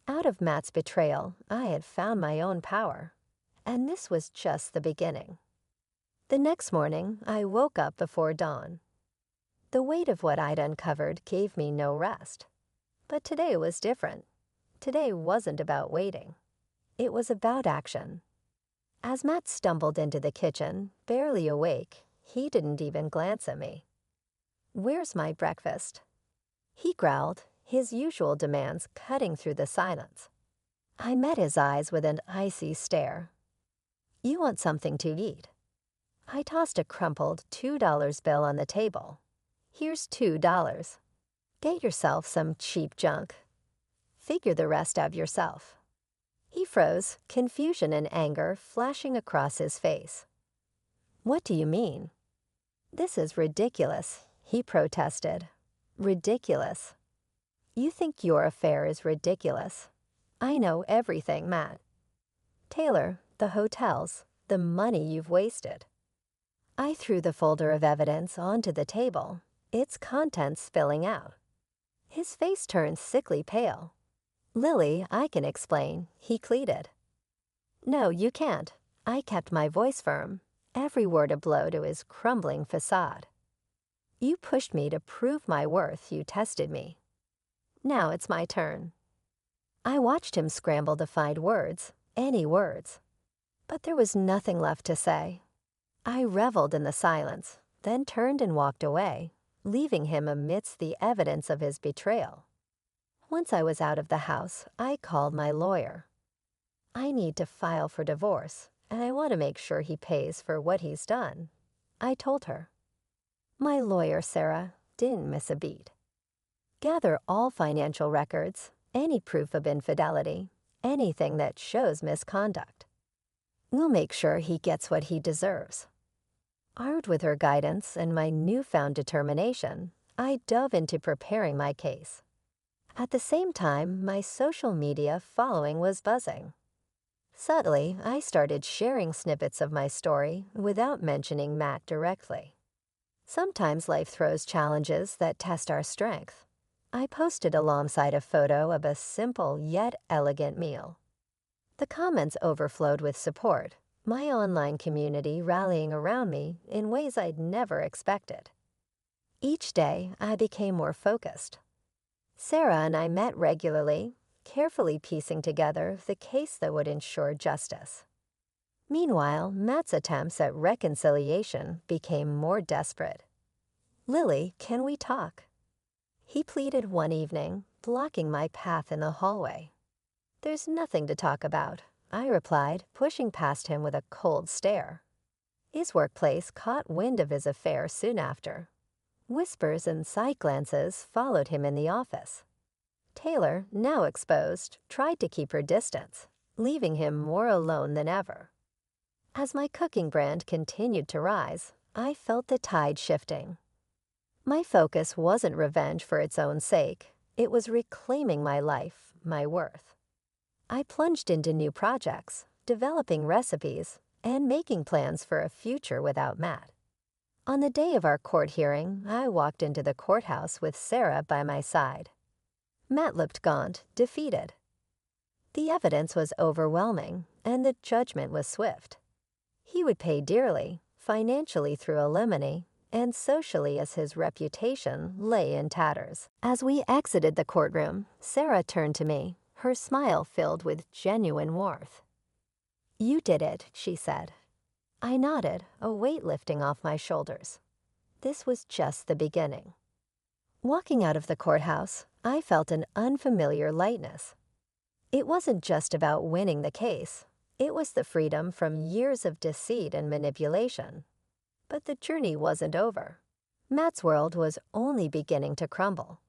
Out of Matt's betrayal, I had found my own power. And this was just the beginning. The next morning, I woke up before dawn. The weight of what I'd uncovered gave me no rest. But today was different. Today wasn't about waiting. It was about action. As Matt stumbled into the kitchen, barely awake, he didn't even glance at me. "Where's my breakfast?" he growled, his usual demands cutting through the silence. I met his eyes with an icy stare. "You want something to eat." I tossed a crumpled $2 bill on the table. "Here's $2. Get yourself some cheap junk. Figure the rest out yourself." He froze, confusion and anger flashing across his face. "What do you mean?" "This is ridiculous," he protested. "Ridiculous. You think your affair is ridiculous. I know everything, Matt. Taylor, the hotels, the money you've wasted." I threw the folder of evidence onto the table, its contents spilling out. His face turned sickly pale. "Lily, I can explain," he pleaded. "No, you can't." I kept my voice firm, every word a blow to his crumbling facade. "You pushed me to prove my worth, you tested me. Now it's my turn." I watched him scramble to find words, any words. But there was nothing left to say. I reveled in the silence, then turned and walked away, leaving him amidst the evidence of his betrayal. Once I was out of the house, I called my lawyer. "I need to file for divorce, and I want to make sure he pays for what he's done," I told her. My lawyer, Sarah, didn't miss a beat. "Gather all financial records, any proof of infidelity, anything that shows misconduct. We'll make sure he gets what he deserves." Armed with her guidance and my newfound determination, I dove into preparing my case. At the same time, my social media following was buzzing. Subtly, I started sharing snippets of my story without mentioning Matt directly. Sometimes life throws challenges that test our strength. I posted alongside a photo of a simple yet elegant meal. The comments overflowed with support, my online community rallying around me in ways I'd never expected. Each day, I became more focused. Sarah and I met regularly, carefully piecing together the case that would ensure justice. Meanwhile, Matt's attempts at reconciliation became more desperate. "Lily, can we talk?" he pleaded one evening, blocking my path in the hallway. "There's nothing to talk about," I replied, pushing past him with a cold stare. His workplace caught wind of his affair soon after. Whispers and side glances followed him in the office. Taylor, now exposed, tried to keep her distance, leaving him more alone than ever. As my cooking brand continued to rise, I felt the tide shifting. My focus wasn't revenge for its own sake. It was reclaiming my life, my worth. I plunged into new projects, developing recipes, and making plans for a future without Matt. On the day of our court hearing, I walked into the courthouse with Sarah by my side. Matt looked gaunt, defeated. The evidence was overwhelming, and the judgment was swift. He would pay dearly, financially through alimony, and socially as his reputation lay in tatters. As we exited the courtroom, Sarah turned to me, her smile filled with genuine warmth. "You did it," she said. I nodded, a weight lifting off my shoulders. This was just the beginning. Walking out of the courthouse, I felt an unfamiliar lightness. It wasn't just about winning the case. It was the freedom from years of deceit and manipulation. But the journey wasn't over. Matt's world was only beginning to crumble.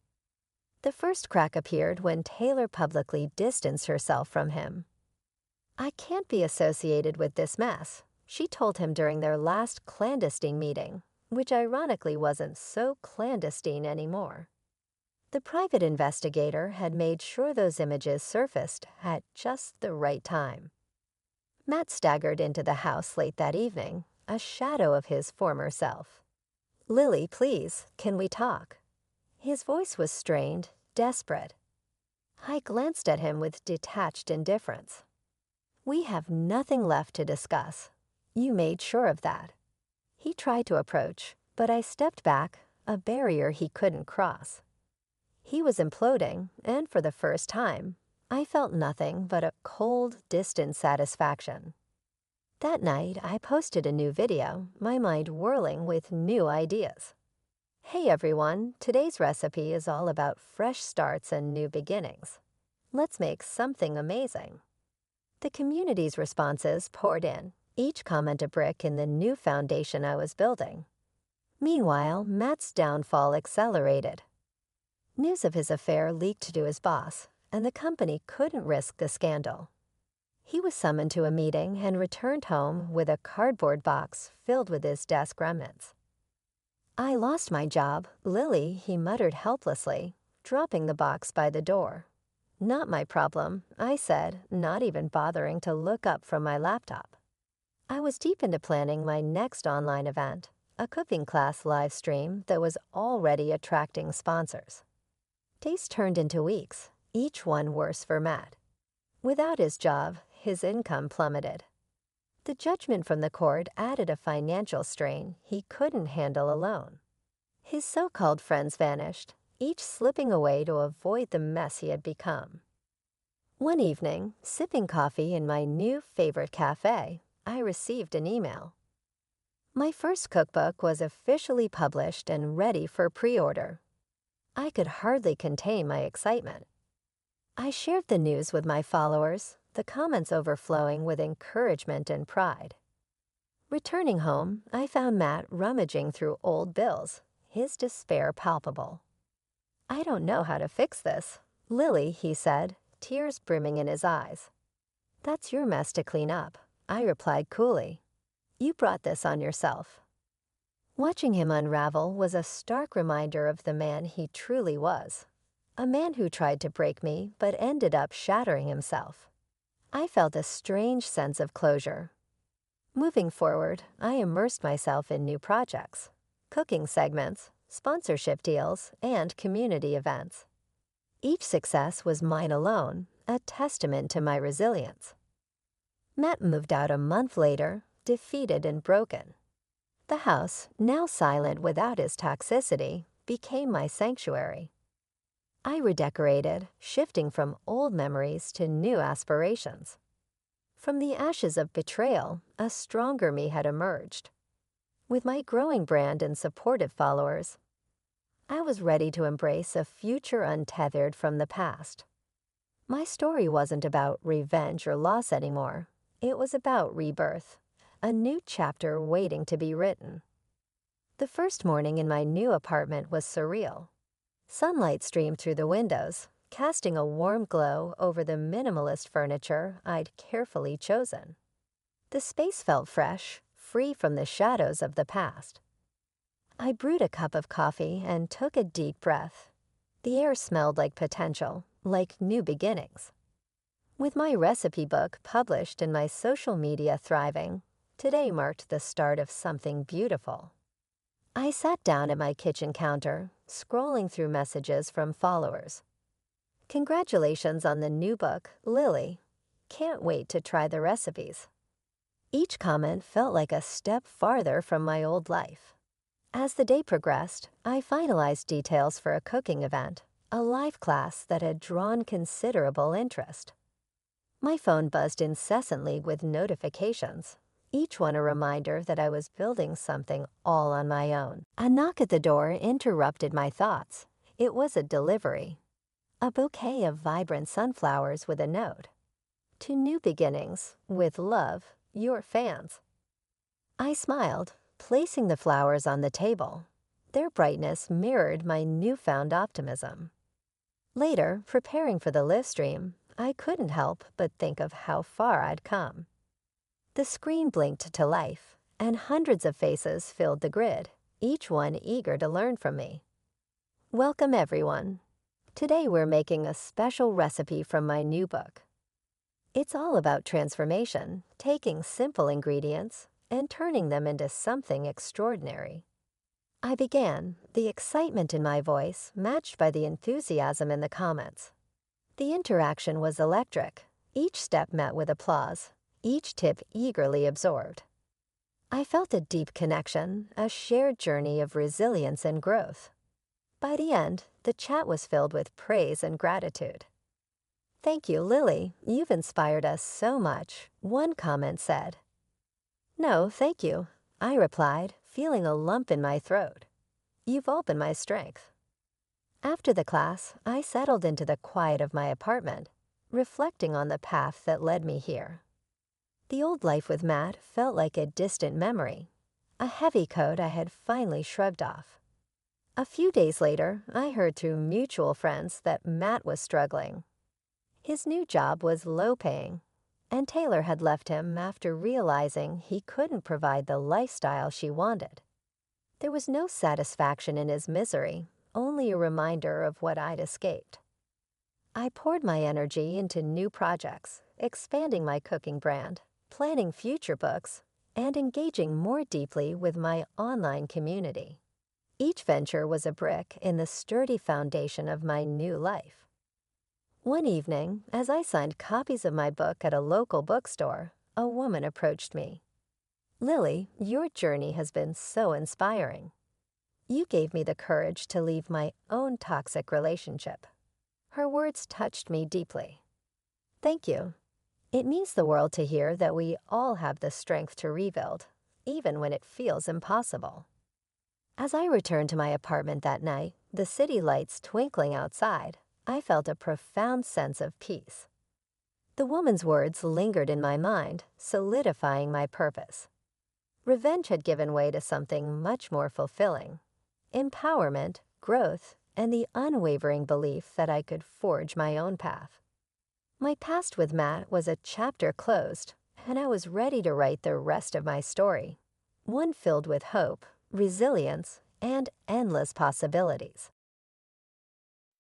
The first crack appeared when Taylor publicly distanced herself from him. "I can't be associated with this mess," she told him during their last clandestine meeting, which ironically wasn't so clandestine anymore. The private investigator had made sure those images surfaced at just the right time. Matt staggered into the house late that evening, a shadow of his former self. "Lily, please, can we talk?" His voice was strained, desperate. I glanced at him with detached indifference. "We have nothing left to discuss. You made sure of that." He tried to approach, but I stepped back, a barrier he couldn't cross. He was imploding, and for the first time, I felt nothing but a cold, distant satisfaction. That night, I posted a new video, my mind whirling with new ideas. "Hey everyone, today's recipe is all about fresh starts and new beginnings. Let's make something amazing." The community's responses poured in, each comment a brick in the new foundation I was building. Meanwhile, Matt's downfall accelerated. News of his affair leaked to his boss, and the company couldn't risk the scandal. He was summoned to a meeting and returned home with a cardboard box filled with his desk remnants. "I lost my job, Lily," he muttered helplessly, dropping the box by the door. "Not my problem," I said, not even bothering to look up from my laptop. I was deep into planning my next online event, a cooking class live stream that was already attracting sponsors. Days turned into weeks, each one worse for Matt. Without his job, his income plummeted. The judgment from the court added a financial strain he couldn't handle alone. His so-called friends vanished, each slipping away to avoid the mess he had become. One evening, sipping coffee in my new favorite cafe, I received an email. My first cookbook was officially published and ready for pre-order. I could hardly contain my excitement. I shared the news with my followers, the comments overflowing with encouragement and pride. Returning home, I found Matt rummaging through old bills, his despair palpable. "I don't know how to fix this, Lily," he said, tears brimming in his eyes. "That's your mess to clean up," I replied coolly. "You brought this on yourself." Watching him unravel was a stark reminder of the man he truly was. A man who tried to break me but ended up shattering himself. I felt a strange sense of closure. Moving forward, I immersed myself in new projects, cooking segments, sponsorship deals, and community events. Each success was mine alone, a testament to my resilience. Matt moved out a month later, defeated and broken. The house, now silent without his toxicity, became my sanctuary. I redecorated, shifting from old memories to new aspirations. From the ashes of betrayal, a stronger me had emerged. With my growing brand and supportive followers, I was ready to embrace a future untethered from the past. My story wasn't about revenge or loss anymore. It was about rebirth, a new chapter waiting to be written. The first morning in my new apartment was surreal. Sunlight streamed through the windows, casting a warm glow over the minimalist furniture I'd carefully chosen. The space felt fresh, free from the shadows of the past. I brewed a cup of coffee and took a deep breath. The air smelled like potential, like new beginnings. With my recipe book published and my social media thriving, today marked the start of something beautiful. I sat down at my kitchen counter, scrolling through messages from followers. Congratulations on the new book, Lily. Can't wait to try the recipes. Each comment felt like a step farther from my old life. As the day progressed, I finalized details for a cooking event, a live class that had drawn considerable interest. My phone buzzed incessantly with notifications, each one a reminder that I was building something all on my own. A knock at the door interrupted my thoughts. It was a delivery. A bouquet of vibrant sunflowers with a note. To new beginnings, with love, your fans. I smiled, placing the flowers on the table. Their brightness mirrored my newfound optimism. Later, preparing for the live stream, I couldn't help but think of how far I'd come. The screen blinked to life, and hundreds of faces filled the grid, each one eager to learn from me. Welcome, everyone. Today we're making a special recipe from my new book. It's all about transformation, taking simple ingredients and turning them into something extraordinary. I began, the excitement in my voice matched by the enthusiasm in the comments. The interaction was electric, each step met with applause, each tip eagerly absorbed. I felt a deep connection, a shared journey of resilience and growth. By the end, the chat was filled with praise and gratitude. Thank you, Lily. You've inspired us so much, one comment said. No, thank you, I replied, feeling a lump in my throat. You've all been my strength. After the class, I settled into the quiet of my apartment, reflecting on the path that led me here. The old life with Matt felt like a distant memory, a heavy coat I had finally shrugged off. A few days later, I heard through mutual friends that Matt was struggling. His new job was low-paying, and Taylor had left him after realizing he couldn't provide the lifestyle she wanted. There was no satisfaction in his misery, only a reminder of what I'd escaped. I poured my energy into new projects, expanding my cooking brand, planning future books, and engaging more deeply with my online community. Each venture was a brick in the sturdy foundation of my new life. One evening, as I signed copies of my book at a local bookstore, a woman approached me. Lily, your journey has been so inspiring. You gave me the courage to leave my own toxic relationship. Her words touched me deeply. Thank you. It means the world to hear that we all have the strength to rebuild, even when it feels impossible. As I returned to my apartment that night, the city lights twinkling outside, I felt a profound sense of peace. The woman's words lingered in my mind, solidifying my purpose. Revenge had given way to something much more fulfilling: empowerment, growth, and the unwavering belief that I could forge my own path. My past with Matt was a chapter closed, and I was ready to write the rest of my story, one filled with hope, resilience, and endless possibilities.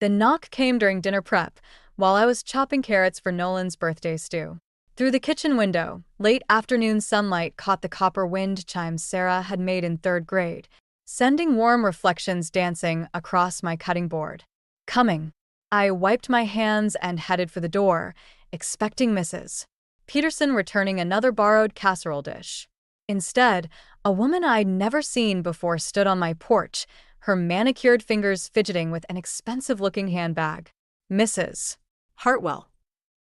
The knock came during dinner prep, while I was chopping carrots for Nolan's birthday stew. Through the kitchen window, late afternoon sunlight caught the copper wind chimes Sarah had made in third grade, sending warm reflections dancing across my cutting board. Coming. I wiped my hands and headed for the door, expecting Mrs. Peterson returning another borrowed casserole dish. Instead, a woman I'd never seen before stood on my porch, her manicured fingers fidgeting with an expensive-looking handbag. Mrs. Hartwell.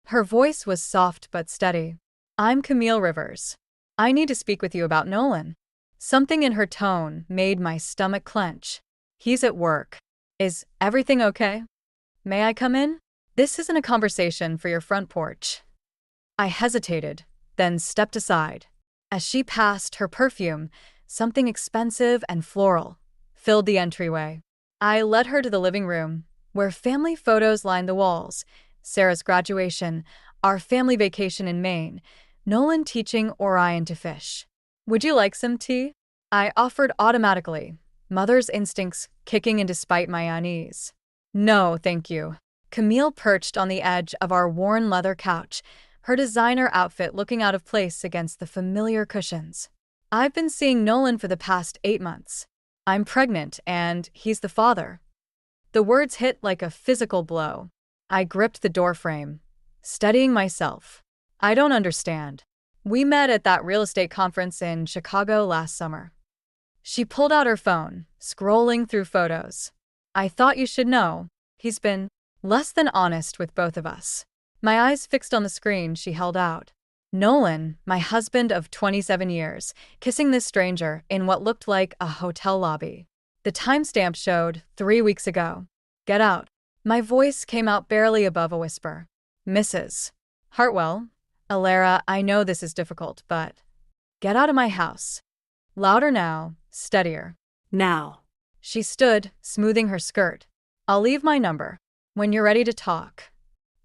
Her voice was soft but steady. I'm Camille Rivers. I need to speak with you about Nolan. Something in her tone made my stomach clench. He's at work. Is everything okay? May I come in? This isn't a conversation for your front porch. I hesitated, then stepped aside. As she passed, her perfume, something expensive and floral, filled the entryway. I led her to the living room, where family photos lined the walls: Sarah's graduation, our family vacation in Maine, Nolan teaching Orion to fish. Would you like some tea? I offered automatically, mother's instincts kicking in despite my unease. No, thank you. Camille perched on the edge of our worn leather couch, her designer outfit looking out of place against the familiar cushions. I've been seeing Nolan for the past 8 months. I'm pregnant, and he's the father. The words hit like a physical blow. I gripped the doorframe, steadying myself. I don't understand. We met at that real estate conference in Chicago last summer. She pulled out her phone, scrolling through photos. I thought you should know. He's been less than honest with both of us. My eyes fixed on the screen she held out. Nolan, my husband of 27 years, kissing this stranger in what looked like a hotel lobby. The timestamp showed 3 weeks ago. Get out. My voice came out barely above a whisper. Mrs. Hartwell, Alara, I know this is difficult, but get out of my house. Louder now, steadier. Now. She stood, smoothing her skirt. I'll leave my number. When you're ready to talk.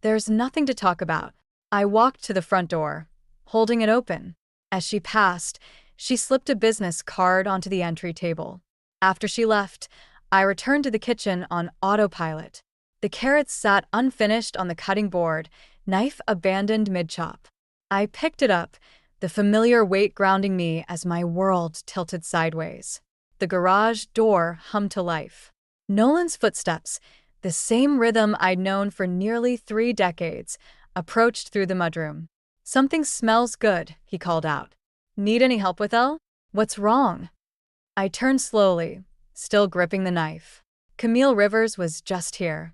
There's nothing to talk about. I walked to the front door, holding it open. As she passed, she slipped a business card onto the entry table. After she left, I returned to the kitchen on autopilot. The carrots sat unfinished on the cutting board, knife abandoned mid-chop. I picked it up, the familiar weight grounding me as my world tilted sideways. The garage door hummed to life. Nolan's footsteps, the same rhythm I'd known for nearly 3 decades, approached through the mudroom. Something smells good, he called out. Need any help with Elle? What's wrong? I turned slowly, still gripping the knife. Camille Rivers was just here.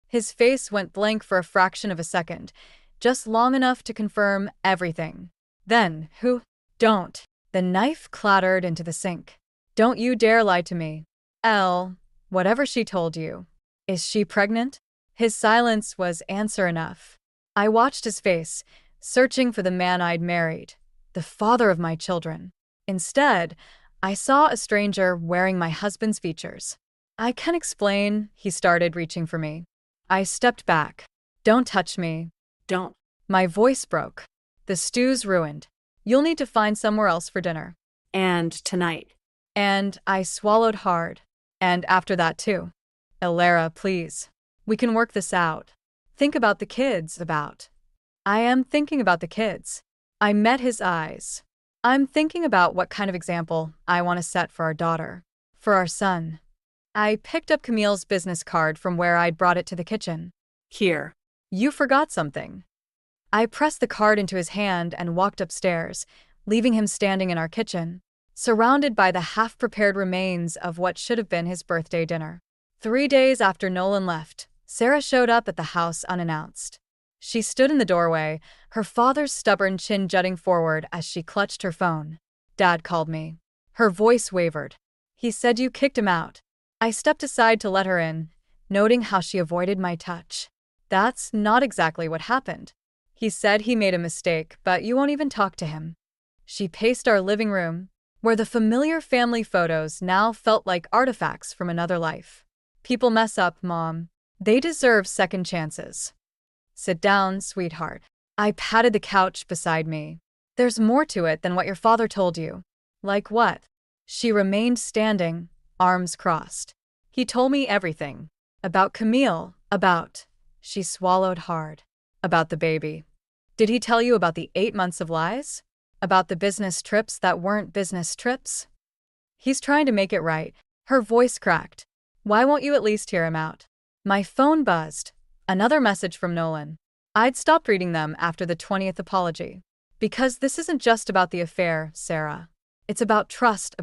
His face went blank for a fraction of a second, just long enough to confirm everything. Then, who? Don't. The knife clattered into the sink. Don't you dare lie to me. Elle, whatever she told you. Is she pregnant? His silence was answer enough. I watched his face, searching for the man I'd married, the father of my children. Instead, I saw a stranger wearing my husband's features. I can explain, he started, reaching for me. I stepped back. Don't touch me. Don't. My voice broke. The stew's ruined. You'll need to find somewhere else for dinner. And tonight. And I swallowed hard. And after that too. Alara, please. We can work this out. Think about the kids, I am thinking about the kids. I met his eyes. I'm thinking about what kind of example I want to set for our daughter. For our son. I picked up Camille's business card from where I'd brought it to the kitchen. Here. You forgot something. I pressed the card into his hand and walked upstairs, leaving him standing in our kitchen, surrounded by the half-prepared remains of what should have been his birthday dinner. 3 days after Nolan left, Sarah showed up at the house unannounced. She stood in the doorway, her father's stubborn chin jutting forward as she clutched her phone. Dad called me. Her voice wavered. He said you kicked him out. I stepped aside to let her in, noting how she avoided my touch. That's not exactly what happened. He said he made a mistake, but you won't even talk to him. She paced our living room, where the familiar family photos now felt like artifacts from another life. People mess up, Mom. They deserve second chances. Sit down, sweetheart. I patted the couch beside me. There's more to it than what your father told you. Like what? She remained standing, arms crossed. He told me everything. About Camille, She swallowed hard. About the baby. Did he tell you about the 8 months of lies? About the business trips that weren't business trips? He's trying to make it right. Her voice cracked. Why won't you at least hear him out? My phone buzzed. Another message from Nolan. I'd stopped reading them after the 20th apology. Because this isn't just about the affair, Sarah. It's about trust,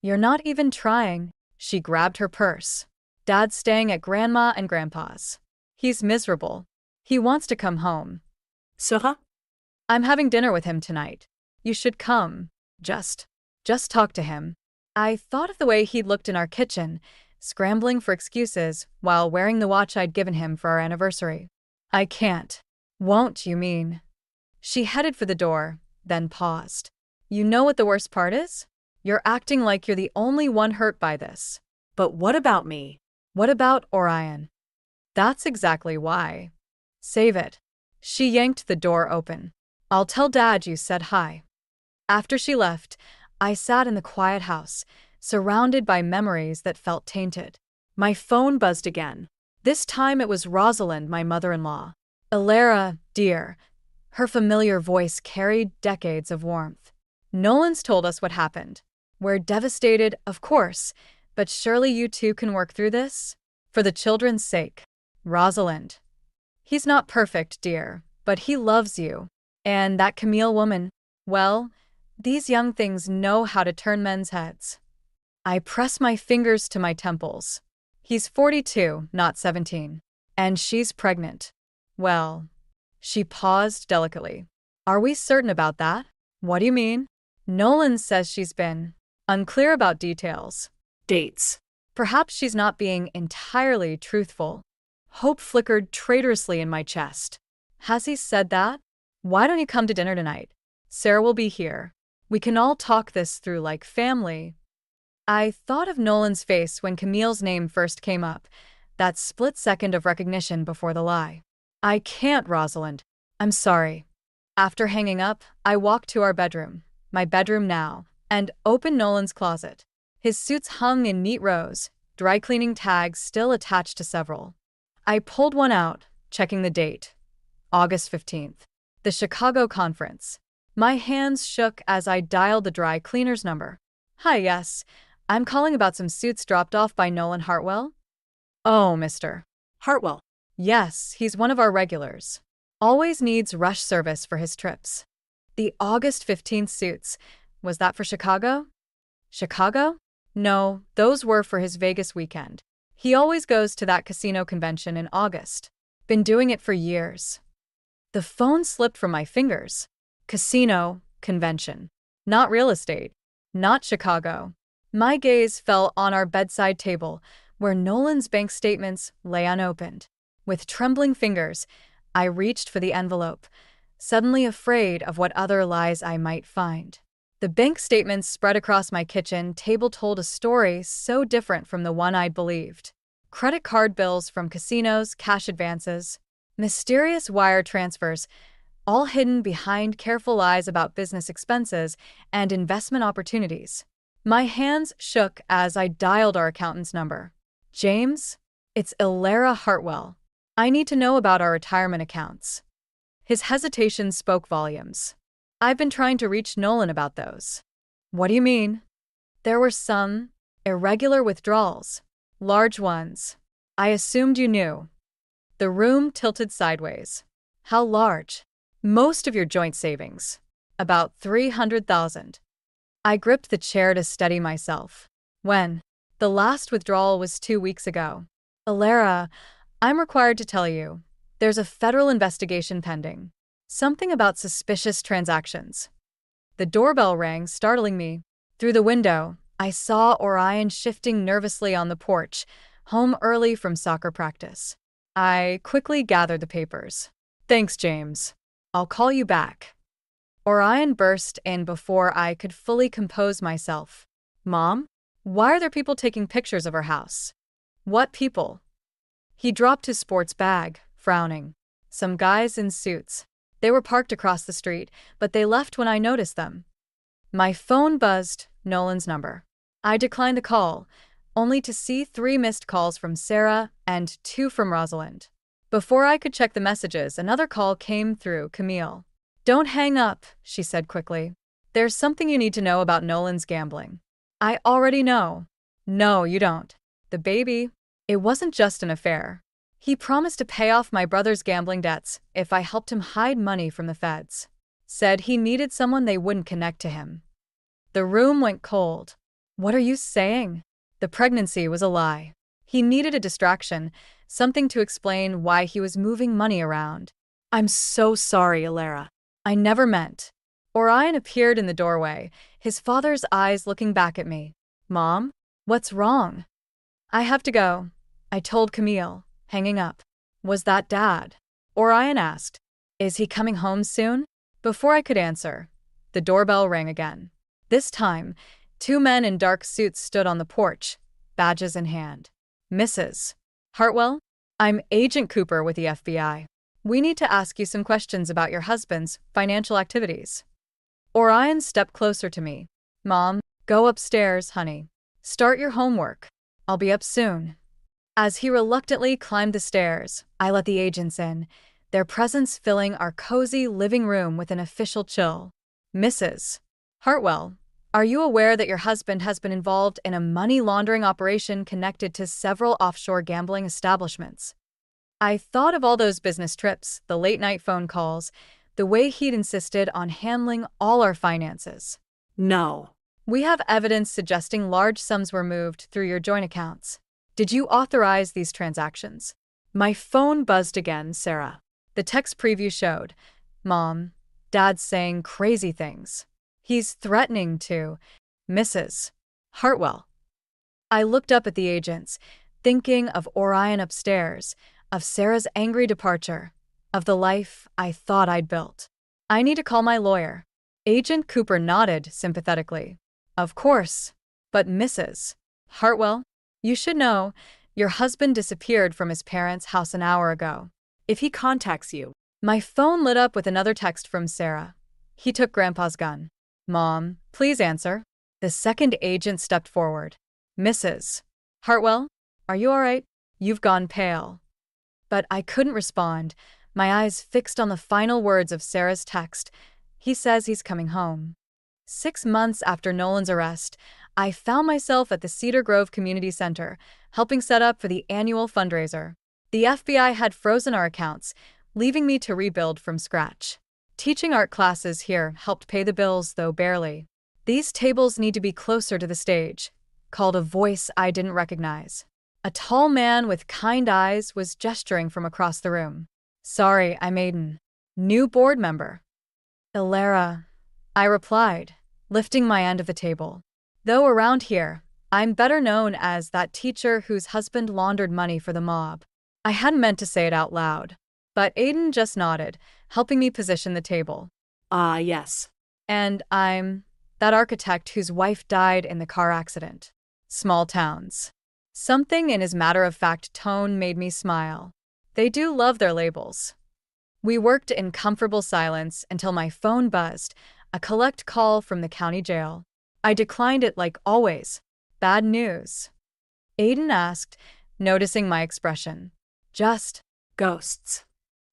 You're not even trying. She grabbed her purse. Dad's staying at Grandma and Grandpa's. He's miserable. He wants to come home. Sarah? I'm having dinner with him tonight. You should come. Just talk to him. I thought of the way he'd looked in our kitchen, scrambling for excuses while wearing the watch I'd given him for our anniversary. I can't. Won't, you mean? She headed for the door, then paused. You know what the worst part is? You're acting like you're the only one hurt by this. But what about me? What about Orion? That's exactly why. Save it. She yanked the door open. I'll tell Dad you said hi. After she left, I sat in the quiet house, surrounded by memories that felt tainted. My phone buzzed again. This time it was Rosalind, my mother-in-law. Alara, dear. Her familiar voice carried decades of warmth. Nolan's told us what happened. We're devastated, of course, but surely you two can work through this? For the children's sake. Rosalind. He's not perfect, dear, but he loves you. And that Camille woman, well, these young things know how to turn men's heads. I press my fingers to my temples. He's 42, not 17. And she's pregnant. Well, she paused delicately. Are we certain about that? What do you mean? Nolan says she's been unclear about details. Dates. Perhaps she's not being entirely truthful. Hope flickered traitorously in my chest. Has he said that? Why don't you come to dinner tonight? Sarah will be here. We can all talk this through like family. I thought of Nolan's face when Camille's name first came up, that split second of recognition before the lie. I can't, Rosalind. I'm sorry. After hanging up, I walked to our bedroom, my bedroom now, and opened Nolan's closet. His suits hung in neat rows, dry cleaning tags still attached to several. I pulled one out, checking the date. August 15th. The Chicago conference. My hands shook as I dialed the dry cleaner's number. Hi, yes. I'm calling about some suits dropped off by Nolan Hartwell. Oh, Mr. Hartwell. Yes, he's one of our regulars. Always needs rush service for his trips. The August 15th suits. Was that for Chicago? Chicago? No, those were for his Vegas weekend. He always goes to that casino convention in August. Been doing it for years. The phone slipped from my fingers. Casino, convention. Not real estate. Not Chicago. My gaze fell on our bedside table, where Nolan's bank statements lay unopened. With trembling fingers, I reached for the envelope, suddenly afraid of what other lies I might find. The bank statements spread across my kitchen table told a story so different from the one I'd believed. Credit card bills from casinos, cash advances, mysterious wire transfers, all hidden behind careful lies about business expenses and investment opportunities. My hands shook as I dialed our accountant's number. James? It's Ilara Hartwell. I need to know about our retirement accounts. His hesitation spoke volumes. I've been trying to reach Nolan about those. What do you mean? There were some irregular withdrawals, large ones. I assumed you knew. The room tilted sideways. How large? Most of your joint savings. About 300,000. I gripped the chair to steady myself. When? The last withdrawal was 2 weeks ago. Ilara, I'm required to tell you. There's a federal investigation pending. Something about suspicious transactions. The doorbell rang, startling me. Through the window, I saw Orion shifting nervously on the porch, home early from soccer practice. I quickly gathered the papers. Thanks, James. I'll call you back. Orion burst in before I could fully compose myself. Mom? Why are there people taking pictures of our house? What people? He dropped his sports bag, frowning. Some guys in suits. They were parked across the street, but they left when I noticed them. My phone buzzed, Nolan's number. I declined the call, only to see 3 missed calls from Sarah and 2 from Rosalind. Before I could check the messages, another call came through Camille. Don't hang up, she said quickly. There's something you need to know about Nolan's gambling. I already know. No, you don't. The baby, it wasn't just an affair. He promised to pay off my brother's gambling debts if I helped him hide money from the feds. Said he needed someone they wouldn't connect to him. The room went cold. What are you saying? The pregnancy was a lie. He needed a distraction, something to explain why he was moving money around. I'm so sorry, Ilara. I never meant. Orion appeared in the doorway, his father's eyes looking back at me. Mom? What's wrong? I have to go, I told Camille, hanging up. Was that Dad? Orion asked. Is he coming home soon? Before I could answer, the doorbell rang again. This time, 2 men in dark suits stood on the porch, badges in hand. Mrs. Hartwell? I'm Agent Cooper with the FBI. We need to ask you some questions about your husband's financial activities. Orion stepped closer to me. Mom, go upstairs, honey. Start your homework. I'll be up soon. As he reluctantly climbed the stairs, I let the agents in, their presence filling our cozy living room with an official chill. Mrs. Hartwell, are you aware that your husband has been involved in a money laundering operation connected to several offshore gambling establishments? I thought of all those business trips, the late-night phone calls, the way he'd insisted on handling all our finances. No. We have evidence suggesting large sums were moved through your joint accounts. Did you authorize these transactions? My phone buzzed again, Sarah. The text preview showed, Mom, Dad's saying crazy things. He's threatening to Mrs. Hartwell. I looked up at the agents, thinking of Orion upstairs, of Sarah's angry departure, of the life I thought I'd built. I need to call my lawyer. Agent Cooper nodded sympathetically. Of course. But Mrs. Hartwell, you should know, your husband disappeared from his parents' house an hour ago. If he contacts you, My phone lit up with another text from Sarah. He took Grandpa's gun. Mom, please answer. The second agent stepped forward. Mrs. Hartwell, are you all right? You've gone pale. But I couldn't respond, my eyes fixed on the final words of Sarah's text. He says he's coming home. 6 months after Nolan's arrest, I found myself at the Cedar Grove Community Center, helping set up for the annual fundraiser. The FBI had frozen our accounts, leaving me to rebuild from scratch. Teaching art classes here helped pay the bills, though barely. These tables need to be closer to the stage, called a voice I didn't recognize. A tall man with kind eyes was gesturing from across the room. Sorry, I'm Aiden. New board member. Ilara, I replied, lifting my end of the table. Though around here, I'm better known as that teacher whose husband laundered money for the mob. I hadn't meant to say it out loud, but Aiden just nodded, helping me position the table. Yes. And I'm that architect whose wife died in the car accident. Small towns. Something in his matter-of-fact tone made me smile. They do love their labels. We worked in comfortable silence until my phone buzzed, a collect call from the county jail. I declined it like always. Bad news. Aiden asked, noticing my expression. Just Ghosts.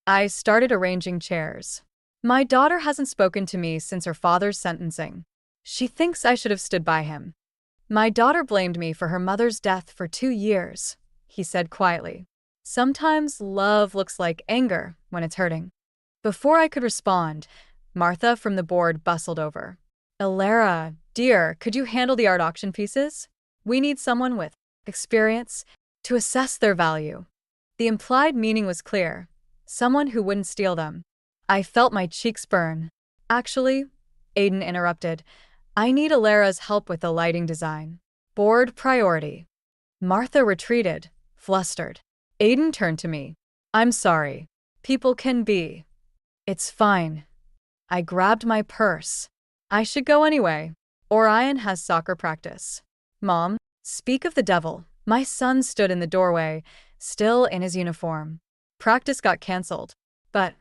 I started arranging chairs. My daughter hasn't spoken to me since her father's sentencing. She thinks I should have stood by him. My daughter blamed me for her mother's death for 2 years, he said quietly. Sometimes love looks like anger when it's hurting. Before I could respond, Martha from the board bustled over. Ilara, dear, could you handle the art auction pieces? We need someone with experience to assess their value. The implied meaning was clear. Someone who wouldn't steal them. I felt my cheeks burn. Actually, Aiden interrupted, I need Ilara's help with the lighting design. Board priority. Martha retreated, flustered. Aiden turned to me. I'm sorry. People can be. It's fine. I grabbed my purse. I should go anyway. Orion has soccer practice. Mom, speak of the devil. My son stood in the doorway, still in his uniform. Practice got canceled. But,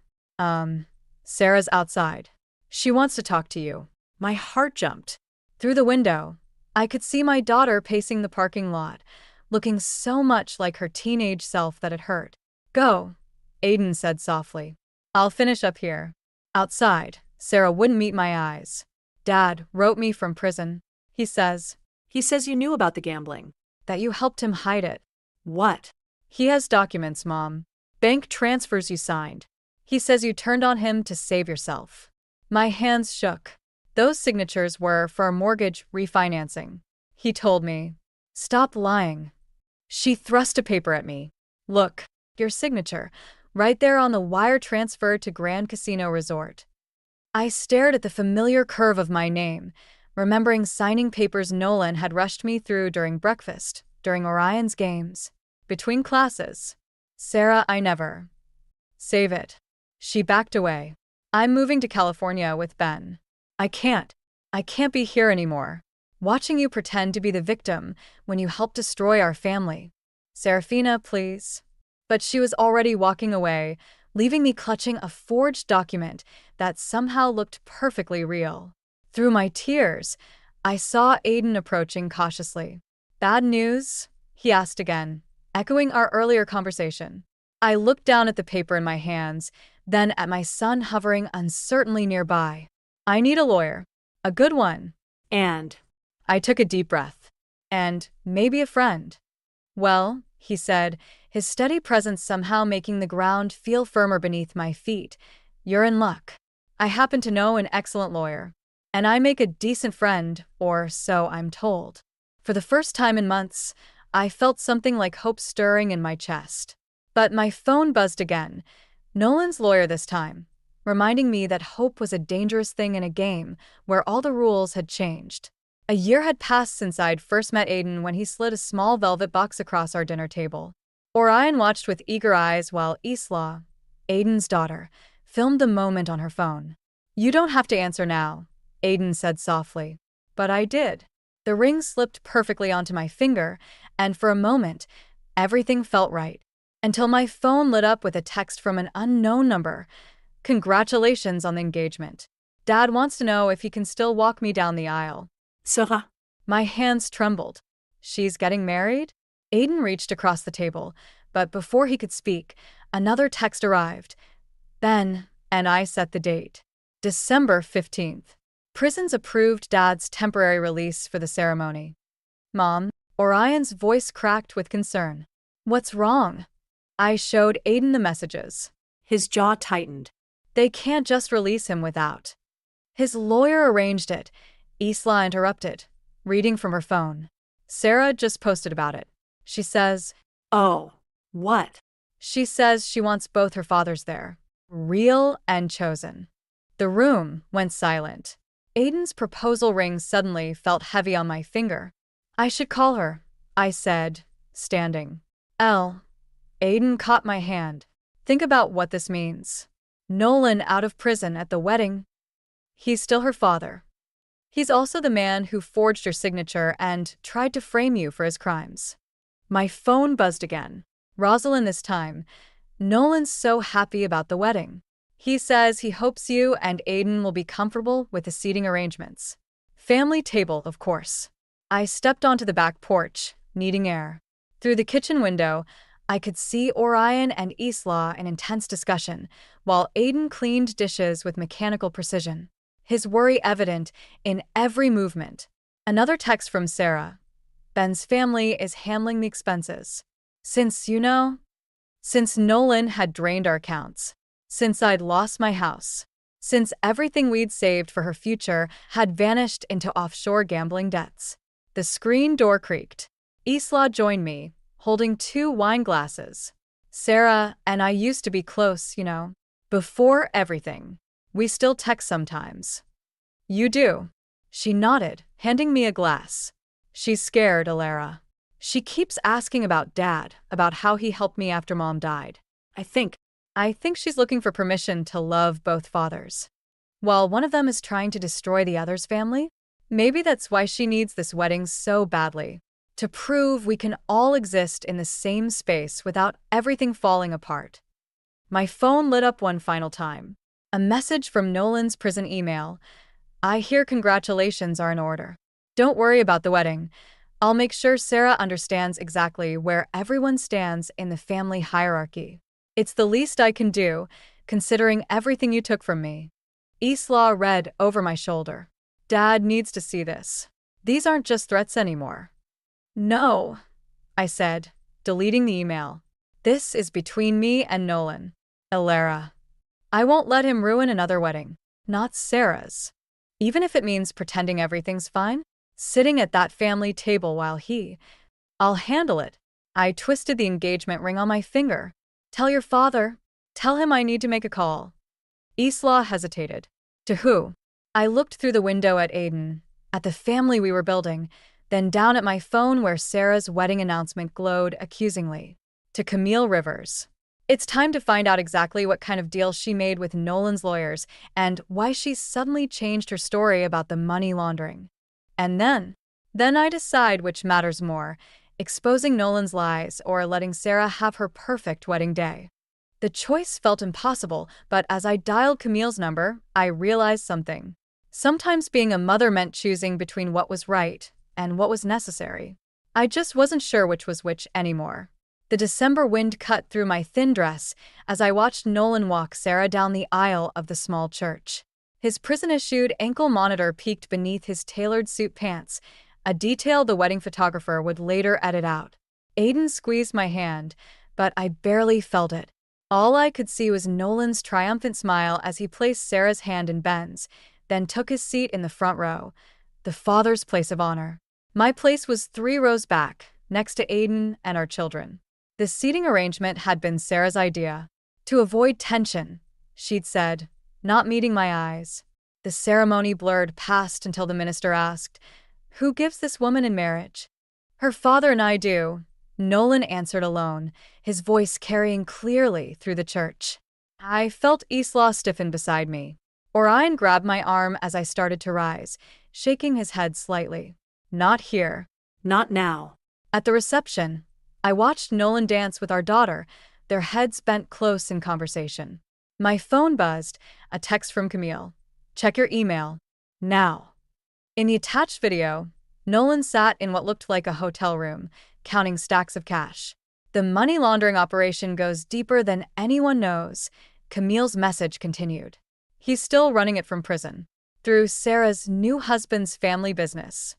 Sarah's outside. She wants to talk to you. My heart jumped. Through the window, I could see my daughter pacing the parking lot, looking so much like her teenage self that it hurt. Go, Aiden said softly. I'll finish up here. Outside, Sarah wouldn't meet my eyes. Dad wrote me from prison. He says You knew about the gambling. that you helped him hide it. What? He has documents, Mom. Bank transfers you signed. He says you turned on him to save yourself. My hands shook. Those signatures were for a mortgage refinancing. He told me, stop lying. She thrust a paper at me. Look, your signature, right there on the wire transfer to Grand Casino Resort. I stared at the familiar curve of my name, remembering signing papers Nolan had rushed me through during breakfast, during Orion's games, between classes. Sarah, I never. Save it. She backed away. I'm moving to California with Ben. I can't be here anymore. Watching you pretend to be the victim when you helped destroy our family. Serafina, please. But she was already walking away, leaving me clutching a forged document that somehow looked perfectly real. Through my tears, I saw Aiden approaching cautiously. Bad news? He asked again, echoing our earlier conversation. I looked down at the paper in my hands, then at my son hovering uncertainly nearby. I need a lawyer. A good one. And I took a deep breath. And maybe a friend. Well, he said, his steady presence somehow making the ground feel firmer beneath my feet. "You're in luck. I happen to know an excellent lawyer. And I make a decent friend, or so I'm told." For the first time in months, I felt something like hope stirring in my chest. But my phone buzzed again. Nolan's lawyer this time, reminding me that hope was a dangerous thing in a game where all the rules had changed. A year had passed since I'd first met Aiden when he slid a small velvet box across our dinner table. Orion watched with eager eyes while Isla, Aiden's daughter, filmed the moment on her phone. "You don't have to answer now," Aiden said softly. But I did. The ring slipped perfectly onto my finger, and for a moment, everything felt right. Until my phone lit up with a text from an unknown number. "Congratulations on the engagement. Dad wants to know if he can still walk me down the aisle." Sera. My hands trembled. "She's getting married?" Aiden reached across the table, but before he could speak, another text arrived. Then, and I set the date. December 15th. Prisons approved Dad's temporary release for the ceremony. "Mom," Orion's voice cracked with concern. "What's wrong?" I showed Aiden the messages. His jaw tightened. "They can't just release him without." "His lawyer arranged it," Isla interrupted, reading from her phone. "Sarah just posted about it. She says..." Oh, what? "She says she wants both her fathers there. Real and chosen." The room went silent. Aiden's proposal ring suddenly felt heavy on my finger. "I should call her," I said, standing. Aiden caught my hand. "Think about what this means. Nolan out of prison at the wedding. He's still her father. He's also the man who forged your signature and tried to frame you for his crimes." My phone buzzed again. "Rosalind this time. Nolan's so happy about the wedding. He says he hopes you and Aiden will be comfortable with the seating arrangements. Family table, of course." I stepped onto the back porch, needing air. Through the kitchen window, I could see Orion and Isla in intense discussion, while Aiden cleaned dishes with mechanical precision, his worry evident in every movement. Another text from Sarah. "Ben's family is handling the expenses. Since Nolan had drained our accounts. Since I'd lost my house. Since everything we'd saved for her future had vanished into offshore gambling debts." The screen door creaked. Isla joined me, holding 2 wine glasses. "Sarah and I used to be close, before everything. We still text sometimes." "You do?" She nodded, handing me a glass. "She's scared, Alara. She keeps asking about Dad, about how he helped me after Mom died. I think she's looking for permission to love both fathers. While one of them is trying to destroy the other's family, maybe that's why she needs this wedding so badly. To prove we can all exist in the same space without everything falling apart." My phone lit up one final time. A message from Nolan's prison email. "I hear congratulations are in order. Don't worry about the wedding. I'll make sure Sarah understands exactly where everyone stands in the family hierarchy. It's the least I can do, considering everything you took from me." Isla read over my shoulder. "Dad needs to see this. These aren't just threats anymore." "No," I said, deleting the email. "This is between me and Nolan. Alara. I won't let him ruin another wedding. Not Sarah's. Even if it means pretending everything's fine, sitting at that family table while I'll handle it." I twisted the engagement ring on my finger. "Tell your father. Tell him I need to make a call." Isla hesitated. "To who?" I looked through the window at Aiden, at the family we were building, then down at my phone where Sarah's wedding announcement glowed accusingly. "To Camille Rivers. It's time to find out exactly what kind of deal she made with Nolan's lawyers and why she suddenly changed her story about the money laundering. And then I decide which matters more, exposing Nolan's lies or letting Sarah have her perfect wedding day." The choice felt impossible, but as I dialed Camille's number, I realized something. Sometimes being a mother meant choosing between what was right and what was necessary. I just wasn't sure which was which anymore. The December wind cut through my thin dress as I watched Nolan walk Sarah down the aisle of the small church. His prison-issued ankle monitor peeked beneath his tailored suit pants, a detail the wedding photographer would later edit out. Aiden squeezed my hand, but I barely felt it. All I could see was Nolan's triumphant smile as he placed Sarah's hand in Ben's, then took his seat in the front row, the father's place of honor. My place was 3 rows back, next to Aiden and our children. The seating arrangement had been Sarah's idea. To avoid tension, she'd said, not meeting my eyes. The ceremony blurred past until the minister asked, "Who gives this woman in marriage?" "Her father and I do," Nolan answered alone, his voice carrying clearly through the church. I felt Eastlaw stiffen beside me. Orion grabbed my arm as I started to rise, shaking his head slightly. "Not here." Not now. At the reception, I watched Nolan dance with our daughter, their heads bent close in conversation. My phone buzzed, a text from Camille. "Check your email. Now." In the attached video, Nolan sat in what looked like a hotel room, counting stacks of cash. "The money laundering operation goes deeper than anyone knows," Camille's message continued. "He's still running it from prison, through Sarah's new husband's family business."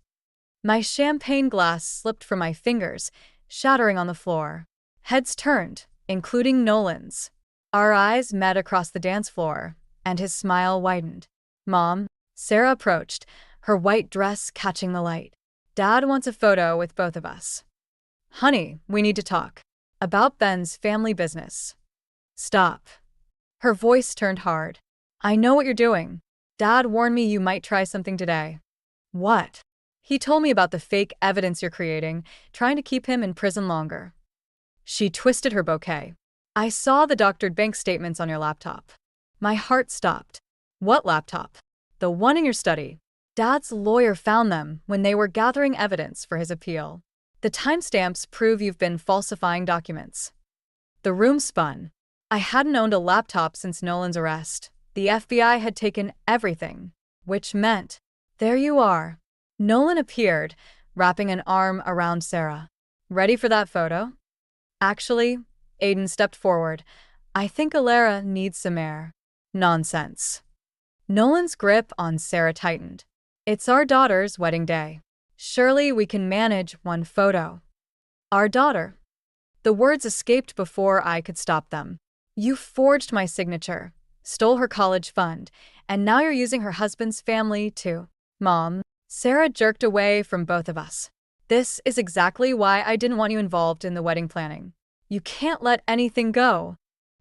My champagne glass slipped from my fingers, shattering on the floor. Heads turned, including Nolan's. Our eyes met across the dance floor, and his smile widened. "Mom," Sarah approached, her white dress catching the light. "Dad wants a photo with both of us." "Honey, we need to talk. About Ben's family business." "Stop." Her voice turned hard. "I know what you're doing. Dad warned me you might try something today." "What?" "He told me about the fake evidence you're creating, trying to keep him in prison longer." She twisted her bouquet. "I saw the doctored bank statements on your laptop." My heart stopped. "What laptop?" "The one in your study. Dad's lawyer found them when they were gathering evidence for his appeal. The timestamps prove you've been falsifying documents." The room spun. I hadn't owned a laptop since Nolan's arrest. The FBI had taken everything, which meant, there you are. Nolan appeared, wrapping an arm around Sarah. "Ready for that photo?" "Actually," Aiden stepped forward, "I think Alara needs some air." "Nonsense." Nolan's grip on Sarah tightened. "It's our daughter's wedding day. Surely we can manage one photo." "Our daughter." The words escaped before I could stop them. "You forged my signature, stole her college fund, and now you're using her husband's family too." "Mom." Sarah jerked away from both of us. "This is exactly why I didn't want you involved in the wedding planning. You can't let anything go."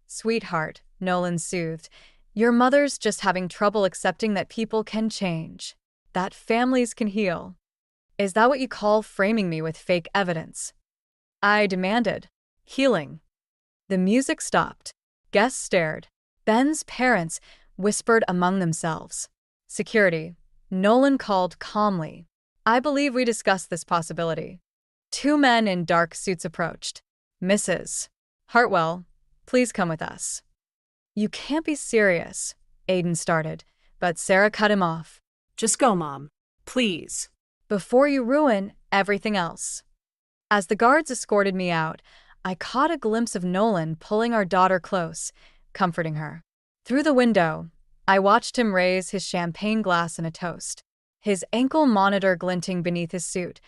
"Sweetheart," Nolan soothed, "your mother's just having trouble accepting that people can change, that families can heal." "Is that what you call framing me with fake evidence?" I demanded. "Healing." The music stopped. Guests stared. Ben's parents whispered among themselves. "Security," Nolan called calmly. "I believe we discussed this possibility." 2 men in dark suits approached. "Mrs. Hartwell, please come with us." "You can't be serious," Aiden started, but Sarah cut him off. Just go, Mom. Please. "Before you ruin everything else." As the guards escorted me out, I caught a glimpse of Nolan pulling our daughter close, comforting her. Through the window, I watched him raise his champagne glass in a toast, his ankle monitor glinting beneath his suit,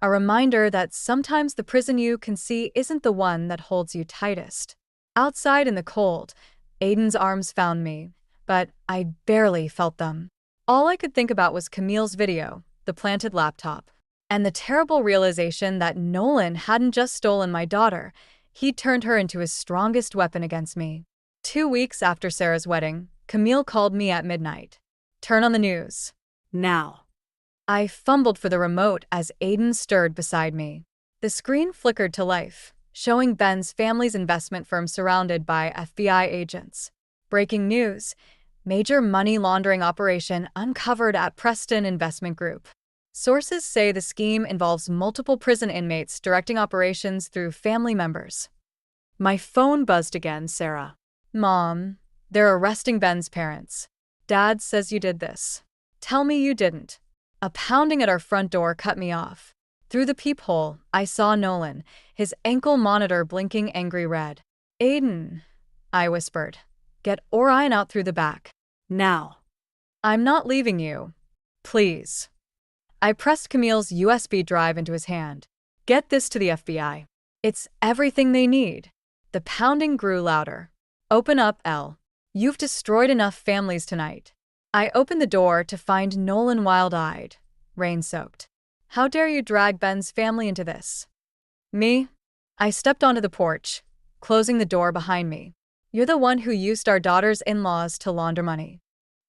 a reminder that sometimes the prison you can see isn't the one that holds you tightest. Outside in the cold, Aiden's arms found me, but I barely felt them. All I could think about was Camille's video, the planted laptop, and the terrible realization that Nolan hadn't just stolen my daughter, he'd turned her into his strongest weapon against me. 2 weeks after Sarah's wedding, Camille called me at midnight. "Turn on the news." Now. I fumbled for the remote as Aiden stirred beside me. The screen flickered to life, showing Ben's family's investment firm surrounded by FBI agents. "Breaking news. Major money laundering operation uncovered at Preston Investment Group. Sources say the scheme involves multiple prison inmates directing operations through family members." My phone buzzed again, Sarah. "Mom, they're arresting Ben's parents. Dad says you did this. Tell me you didn't." A pounding at our front door cut me off. Through the peephole, I saw Nolan, his ankle monitor blinking angry red. "Aiden," I whispered. "Get Orion out through the back." Now. "I'm not leaving you. Please." I pressed Camille's USB drive into his hand. "Get this to the FBI. It's everything they need." The pounding grew louder. Open up, Elle. You've destroyed enough families tonight. I opened the door to find Nolan wild-eyed, rain-soaked. How dare you drag Ben's family into this? Me? I stepped onto the porch, closing the door behind me. You're the one who used our daughter's in-laws to launder money.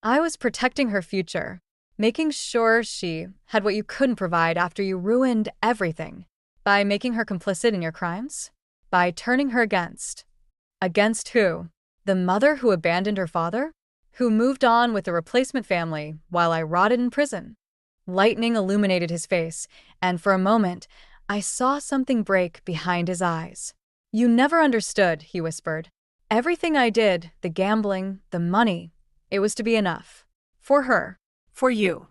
I was protecting her future, making sure she had what you couldn't provide after you ruined everything. By making her complicit in your crimes? By turning her against. Against who? The mother who abandoned her father? Who moved on with a replacement family while I rotted in prison? Lightning illuminated his face, and for a moment, I saw something break behind his eyes. You never understood, he whispered. Everything I did, the gambling, the money, it was to be enough. For her. For you.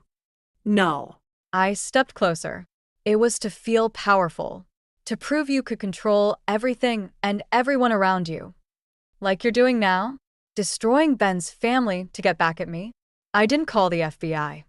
No. I stepped closer. It was to feel powerful. To prove you could control everything and everyone around you. Like you're doing now? Destroying Ben's family to get back at me? I didn't call the FBI.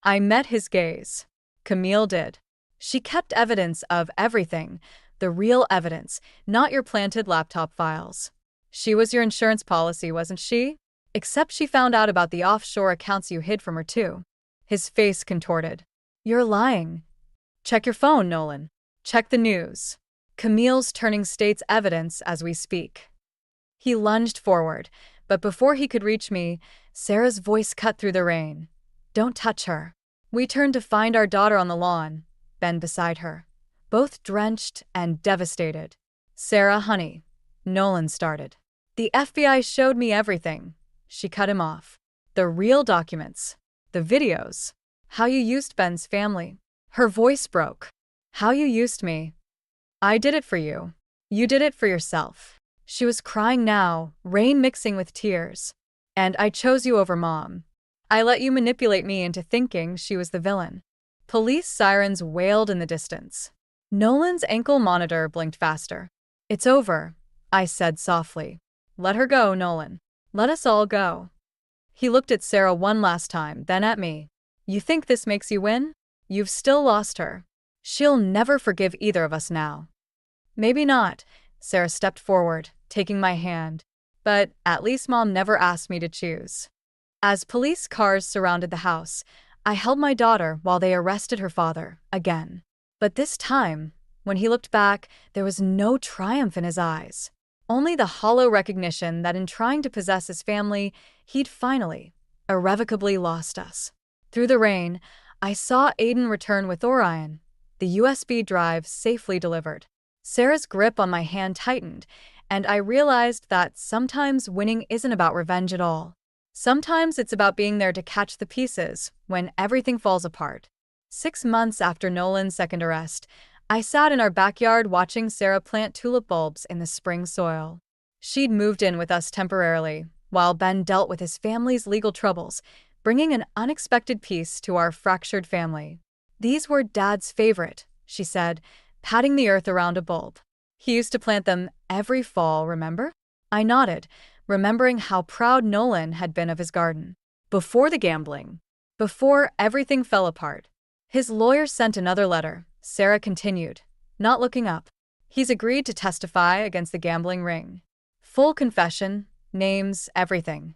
I met his gaze. Camille did. She kept evidence of everything, the real evidence, not your planted laptop files. She was your insurance policy, wasn't she? Except she found out about the offshore accounts you hid from her too. His face contorted. You're lying. Check your phone, Nolan. Check the news. Camille's turning state's evidence as we speak. He lunged forward, but before he could reach me, Sarah's voice cut through the rain. Don't touch her. We turned to find our daughter on the lawn, Ben beside her, both drenched and devastated. Sarah, honey, Nolan started. The FBI showed me everything. She cut him off. The real documents. The videos. How you used Ben's family. Her voice broke. How you used me. I did it for you. You did it for yourself. She was crying now, rain mixing with tears. And I chose you over Mom. I let you manipulate me into thinking she was the villain. Police sirens wailed in the distance. Nolan's ankle monitor blinked faster. It's over, I said softly. Let her go, Nolan. Let us all go. He looked at Sarah one last time, then at me. You think this makes you win? You've still lost her. She'll never forgive either of us now. Maybe not. Sarah stepped forward, taking my hand. But at least Mom never asked me to choose. As police cars surrounded the house, I held my daughter while they arrested her father, again. But this time, when he looked back, there was no triumph in his eyes. Only the hollow recognition that in trying to possess his family, he'd finally, irrevocably lost us. Through the rain, I saw Aiden return with Orion, the USB drive safely delivered. Sarah's grip on my hand tightened, and I realized that sometimes winning isn't about revenge at all. Sometimes it's about being there to catch the pieces when everything falls apart. 6 months after Nolan's second arrest, I sat in our backyard watching Sarah plant tulip bulbs in the spring soil. She'd moved in with us temporarily, while Ben dealt with his family's legal troubles, bringing an unexpected peace to our fractured family. These were Dad's favorite, she said, patting the earth around a bulb. He used to plant them every fall, remember? I nodded, remembering how proud Nolan had been of his garden. Before the gambling. Before everything fell apart. His lawyer sent another letter, Sarah continued, not looking up. He's agreed to testify against the gambling ring. Full confession, names, everything.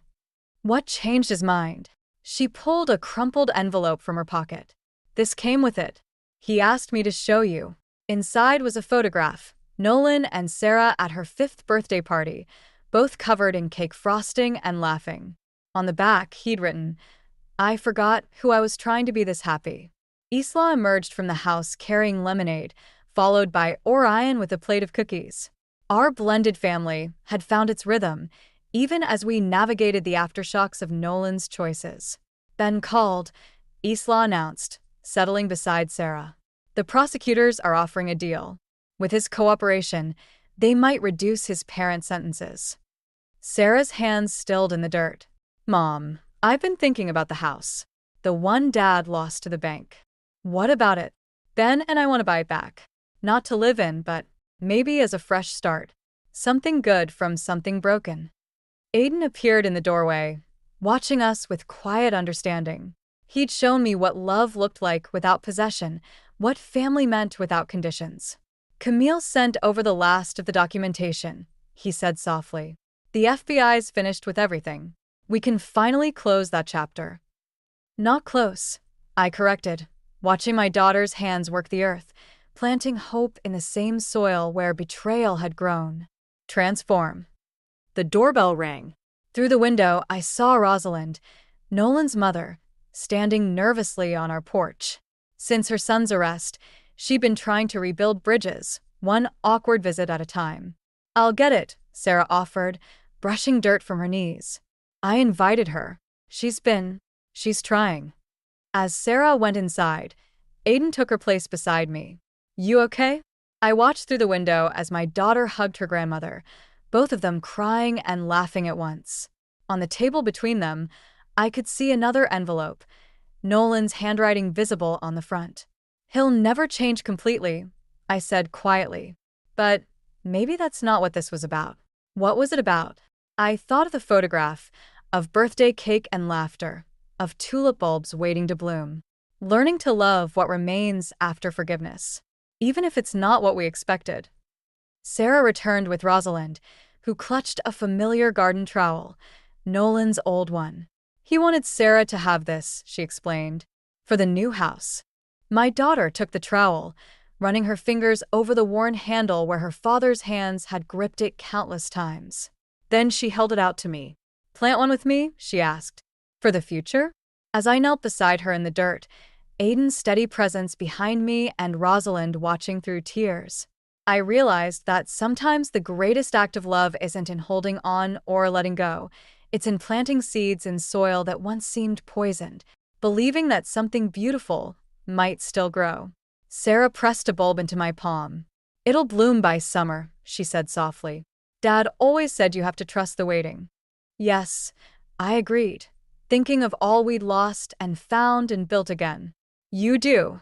What changed his mind? She pulled a crumpled envelope from her pocket. This came with it. He asked me to show you. Inside was a photograph, Nolan and Sarah at her 5th birthday party, both covered in cake frosting and laughing. On the back, he'd written, I forgot who I was trying to be this happy. Isla emerged from the house carrying lemonade, followed by Orion with a plate of cookies. Our blended family had found its rhythm, even as we navigated the aftershocks of Nolan's choices. Ben called, Isla announced, settling beside Sarah. The prosecutors are offering a deal. With his cooperation, they might reduce his parent sentences. Sarah's hands stilled in the dirt. Mom, I've been thinking about the house. The one Dad lost to the bank. What about it? Ben and I want to buy it back. Not to live in, but maybe as a fresh start. Something good from something broken. Aiden appeared in the doorway, watching us with quiet understanding. He'd shown me what love looked like without possession, what family meant without conditions. Camille sent over the last of the documentation, he said softly. The FBI's finished with everything. We can finally close that chapter. Not close, I corrected, watching my daughter's hands work the earth, planting hope in the same soil where betrayal had grown. Transform. The doorbell rang. Through the window, I saw Rosalind, Nolan's mother, standing nervously on our porch. Since her son's arrest, she'd been trying to rebuild bridges, one awkward visit at a time. I'll get it, Sarah offered, brushing dirt from her knees. I invited her. She's trying. As Sarah went inside, Aiden took her place beside me. You okay? I watched through the window as my daughter hugged her grandmother, both of them crying and laughing at once. On the table between them, I could see another envelope, Nolan's handwriting visible on the front. He'll never change completely, I said quietly. But maybe that's not what this was about. What was it about? I thought of the photograph, of birthday cake and laughter, of tulip bulbs waiting to bloom. Learning to love what remains after forgiveness, even if it's not what we expected. Sarah returned with Rosalind, who clutched a familiar garden trowel, Nolan's old one. He wanted Sarah to have this, she explained, for the new house. My daughter took the trowel, running her fingers over the worn handle where her father's hands had gripped it countless times. Then she held it out to me. Plant one with me? She asked. For the future? As I knelt beside her in the dirt, Aiden's steady presence behind me and Rosalind watching through tears, I realized that sometimes the greatest act of love isn't in holding on or letting go. It's in planting seeds in soil that once seemed poisoned, believing that something beautiful might still grow. Sarah pressed a bulb into my palm. It'll bloom by summer, she said softly. Dad always said you have to trust the waiting. Yes, I agreed, thinking of all we'd lost and found and built again. You do.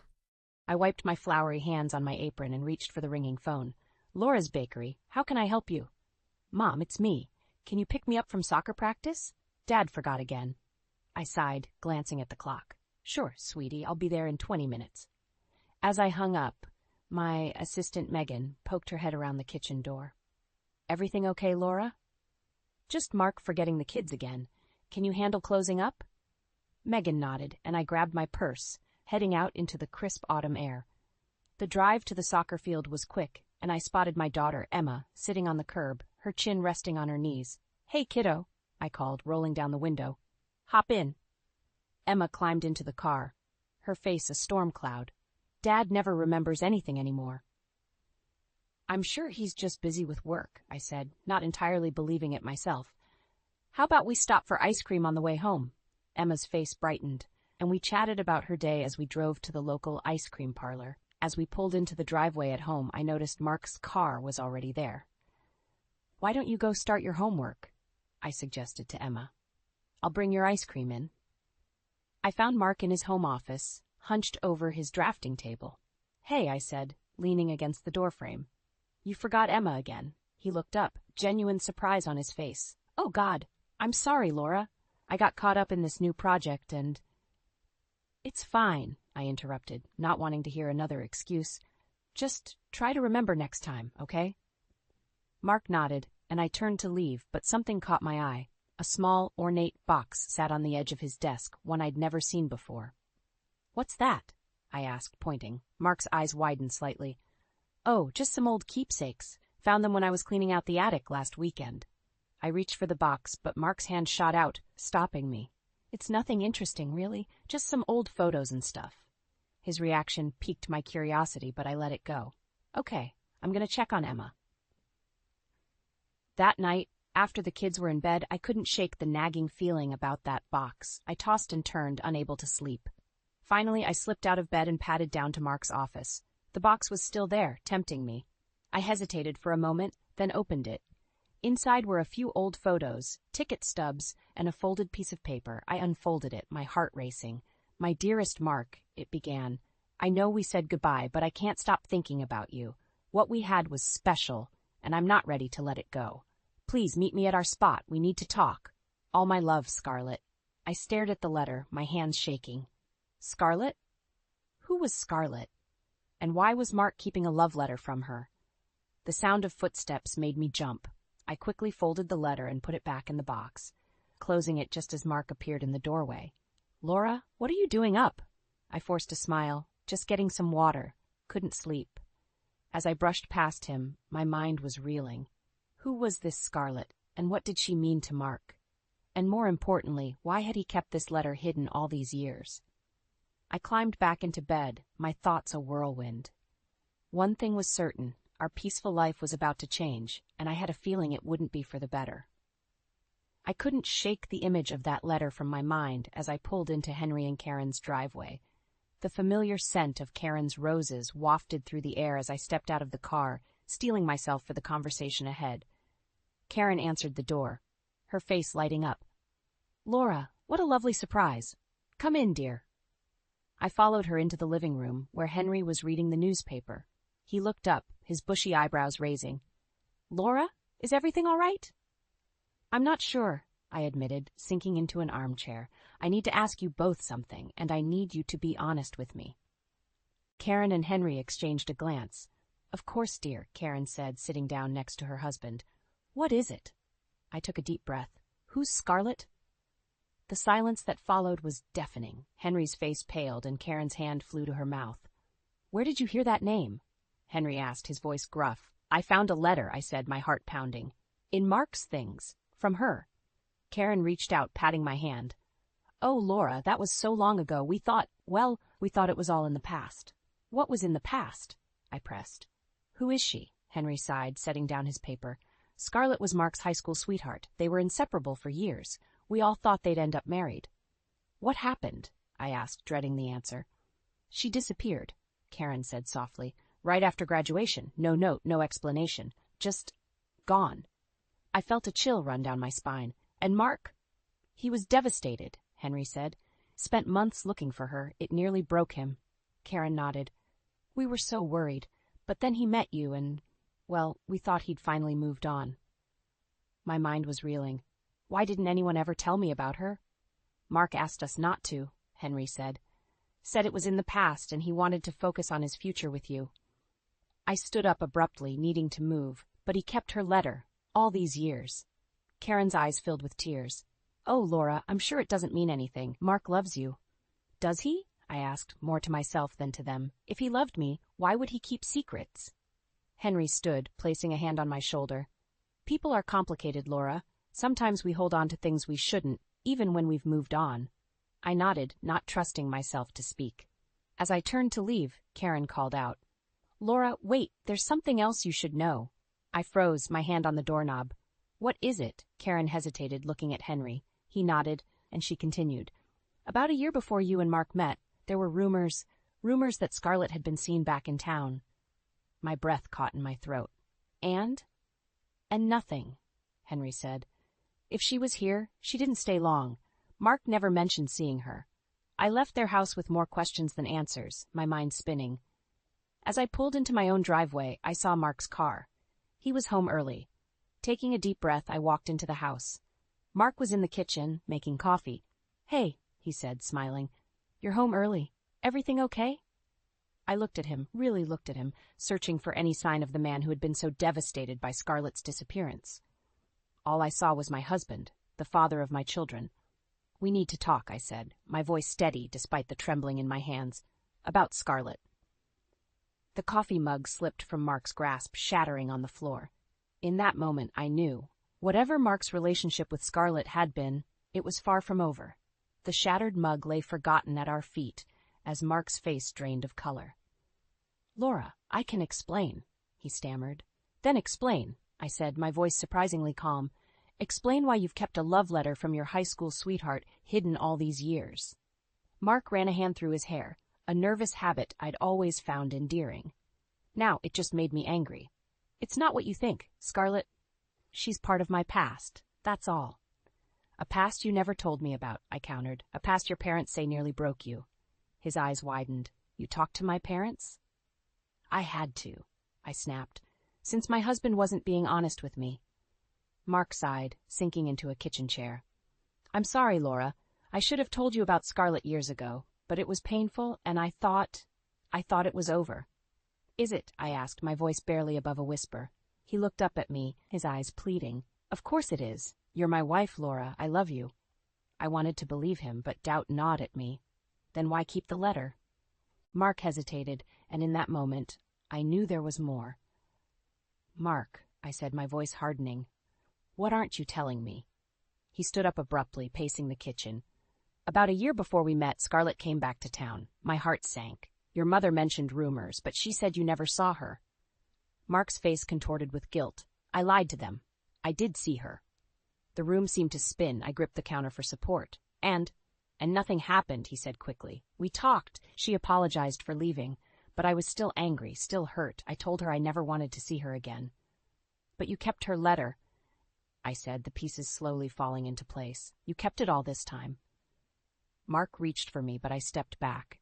I wiped my floury hands on my apron and reached for the ringing phone. Laura's Bakery. How can I help you? Mom, it's me. Can you pick me up from soccer practice? Dad forgot again. I sighed, glancing at the clock. Sure, sweetie, I'll be there in 20 minutes. As I hung up, my assistant Megan poked her head around the kitchen door. Everything okay, Laura? Just Mark forgetting the kids again. Can you handle closing up? Megan nodded, and I grabbed my purse, heading out into the crisp autumn air. The drive to the soccer field was quick, and I spotted my daughter, Emma, sitting on the curb, her chin resting on her knees. Hey, kiddo, I called, rolling down the window. Hop in. Emma climbed into the car, her face a storm cloud. Dad never remembers anything anymore. I'm sure he's just busy with work, I said, not entirely believing it myself. How about we stop for ice cream on the way home? Emma's face brightened, and we chatted about her day as we drove to the local ice cream parlor. As we pulled into the driveway at home, I noticed Mark's car was already there. Why don't you go start your homework? I suggested to Emma. I'll bring your ice cream in. I found Mark in his home office, hunched over his drafting table. Hey, I said, leaning against the doorframe. You forgot Emma again. He looked up, genuine surprise on his face. Oh, God, I'm sorry, Laura. I got caught up in this new project and... It's fine, I interrupted, not wanting to hear another excuse. Just try to remember next time, okay? Mark nodded, and I turned to leave, but something caught my eye. A small, ornate box sat on the edge of his desk, one I'd never seen before. What's that? I asked, pointing. Mark's eyes widened slightly. Oh, just some old keepsakes. Found them when I was cleaning out the attic last weekend. I reached for the box, but Mark's hand shot out, stopping me. It's nothing interesting, really. Just some old photos and stuff. His reaction piqued my curiosity, but I let it go. Okay, I'm going to check on Emma. That night, after the kids were in bed, I couldn't shake the nagging feeling about that box. I tossed and turned, unable to sleep. Finally, I slipped out of bed and padded down to Mark's office. The box was still there, tempting me. I hesitated for a moment, then opened it. Inside were a few old photos, ticket stubs, and a folded piece of paper. I unfolded it, my heart racing. My dearest Mark, it began. I know we said goodbye, but I can't stop thinking about you. What we had was special, and I'm not ready to let it go. Please meet me at our spot. We need to talk. All my love, Scarlett. I stared at the letter, my hands shaking. Scarlett? Who was Scarlett? And why was Mark keeping a love letter from her? The sound of footsteps made me jump. I quickly folded the letter and put it back in the box, closing it just as Mark appeared in the doorway. "Laura, what are you doing up?" I forced a smile. "Just getting some water. Couldn't sleep." As I brushed past him, my mind was reeling. Who was this Scarlett, and what did she mean to Mark? And more importantly, why had he kept this letter hidden all these years? I climbed back into bed, my thoughts a whirlwind. One thing was certain, our peaceful life was about to change, and I had a feeling it wouldn't be for the better. I couldn't shake the image of that letter from my mind as I pulled into Henry and Karen's driveway. The familiar scent of Karen's roses wafted through the air as I stepped out of the car, steeling myself for the conversation ahead. Karen answered the door, her face lighting up. "Laura, what a lovely surprise. Come in, dear." I followed her into the living room, where Henry was reading the newspaper. He looked up, his bushy eyebrows raising. "Laura, is everything all right?" "I'm not sure," I admitted, sinking into an armchair. "I need to ask you both something, and I need you to be honest with me." Karen and Henry exchanged a glance. "Of course, dear," Karen said, sitting down next to her husband. "What is it?" I took a deep breath. "Who's Scarlett?" The silence that followed was deafening. Henry's face paled, and Karen's hand flew to her mouth. "Where did you hear that name?" Henry asked, his voice gruff. "I found a letter," I said, my heart pounding. "In Mark's things. From her." Karen reached out, patting my hand. "Oh, Laura, that was so long ago. We thought it was all in the past." "What was in the past?" I pressed. "Who is she?" Henry sighed, setting down his paper. "Scarlett was Mark's high school sweetheart. They were inseparable for years. We all thought they'd end up married." "What happened?" I asked, dreading the answer. "She disappeared," Karen said softly. "Right after graduation. No note, no explanation. Just gone." I felt a chill run down my spine. "And Mark?" "He was devastated," Henry said. "Spent months looking for her. It nearly broke him." Karen nodded. "We were so worried. But then he met you and, well, we thought he'd finally moved on." My mind was reeling. "Why didn't anyone ever tell me about her?" "Mark asked us not to," Henry said. "Said it was in the past and he wanted to focus on his future with you." I stood up abruptly, needing to move, but he kept her letter, all these years. Karen's eyes filled with tears. "Oh, Laura, I'm sure it doesn't mean anything. Mark loves you." "Does he?" I asked, more to myself than to them. "If he loved me, why would he keep secrets?" Henry stood, placing a hand on my shoulder. "People are complicated, Laura. Sometimes we hold on to things we shouldn't, even when we've moved on." I nodded, not trusting myself to speak. As I turned to leave, Karen called out, "Laura, wait, there's something else you should know." I froze, my hand on the doorknob. "What is it?" Karen hesitated, looking at Henry. He nodded, and she continued. "About a year before you and Mark met, there were rumors that Scarlett had been seen back in town." My breath caught in my throat. "And?" "And nothing," Henry said. "If she was here, she didn't stay long. Mark never mentioned seeing her." I left their house with more questions than answers, my mind spinning. As I pulled into my own driveway, I saw Mark's car. He was home early. Taking a deep breath, I walked into the house. Mark was in the kitchen, making coffee. "Hey," he said, smiling. "You're home early. Everything okay?" I looked at him, really looked at him, searching for any sign of the man who had been so devastated by Scarlett's disappearance. All I saw was my husband, the father of my children. "We need to talk," I said, my voice steady despite the trembling in my hands. "About Scarlett." The coffee mug slipped from Mark's grasp, shattering on the floor. In that moment, I knew. Whatever Mark's relationship with Scarlett had been, it was far from over. The shattered mug lay forgotten at our feet as Mark's face drained of color. "Laura, I can explain," he stammered. "Then explain," I said, my voice surprisingly calm. "Explain why you've kept a love letter from your high school sweetheart hidden all these years." Mark ran a hand through his hair, a nervous habit I'd always found endearing. Now it just made me angry. "It's not what you think, Scarlett. She's part of my past, that's all." "A past you never told me about," I countered. "A past your parents say nearly broke you." His eyes widened. "You talked to my parents?" "I had to," I snapped, "since my husband wasn't being honest with me." Mark sighed, sinking into a kitchen chair. "I'm sorry, Laura. I should have told you about Scarlett years ago, but it was painful, and I thought it was over." "Is it?" I asked, my voice barely above a whisper. He looked up at me, his eyes pleading. Of course it is. You're my wife, Laura. I love you. I wanted to believe him, but doubt gnawed at me. Then why keep the letter? Mark hesitated, and in that moment, I knew there was more. Mark, I said, my voice hardening, what aren't you telling me? He stood up abruptly, pacing the kitchen. About a year before we met, Scarlett came back to town. My heart sank. Your mother mentioned rumors, but she said you never saw her. Mark's face contorted with guilt. I lied to them. I did see her. The room seemed to spin. I gripped the counter for support. And nothing happened, he said quickly. We talked. She apologized for leaving, but I was still angry, still hurt. I told her I never wanted to see her again. But you kept her letter, I said, the pieces slowly falling into place. You kept it all this time. Mark reached for me, but I stepped back.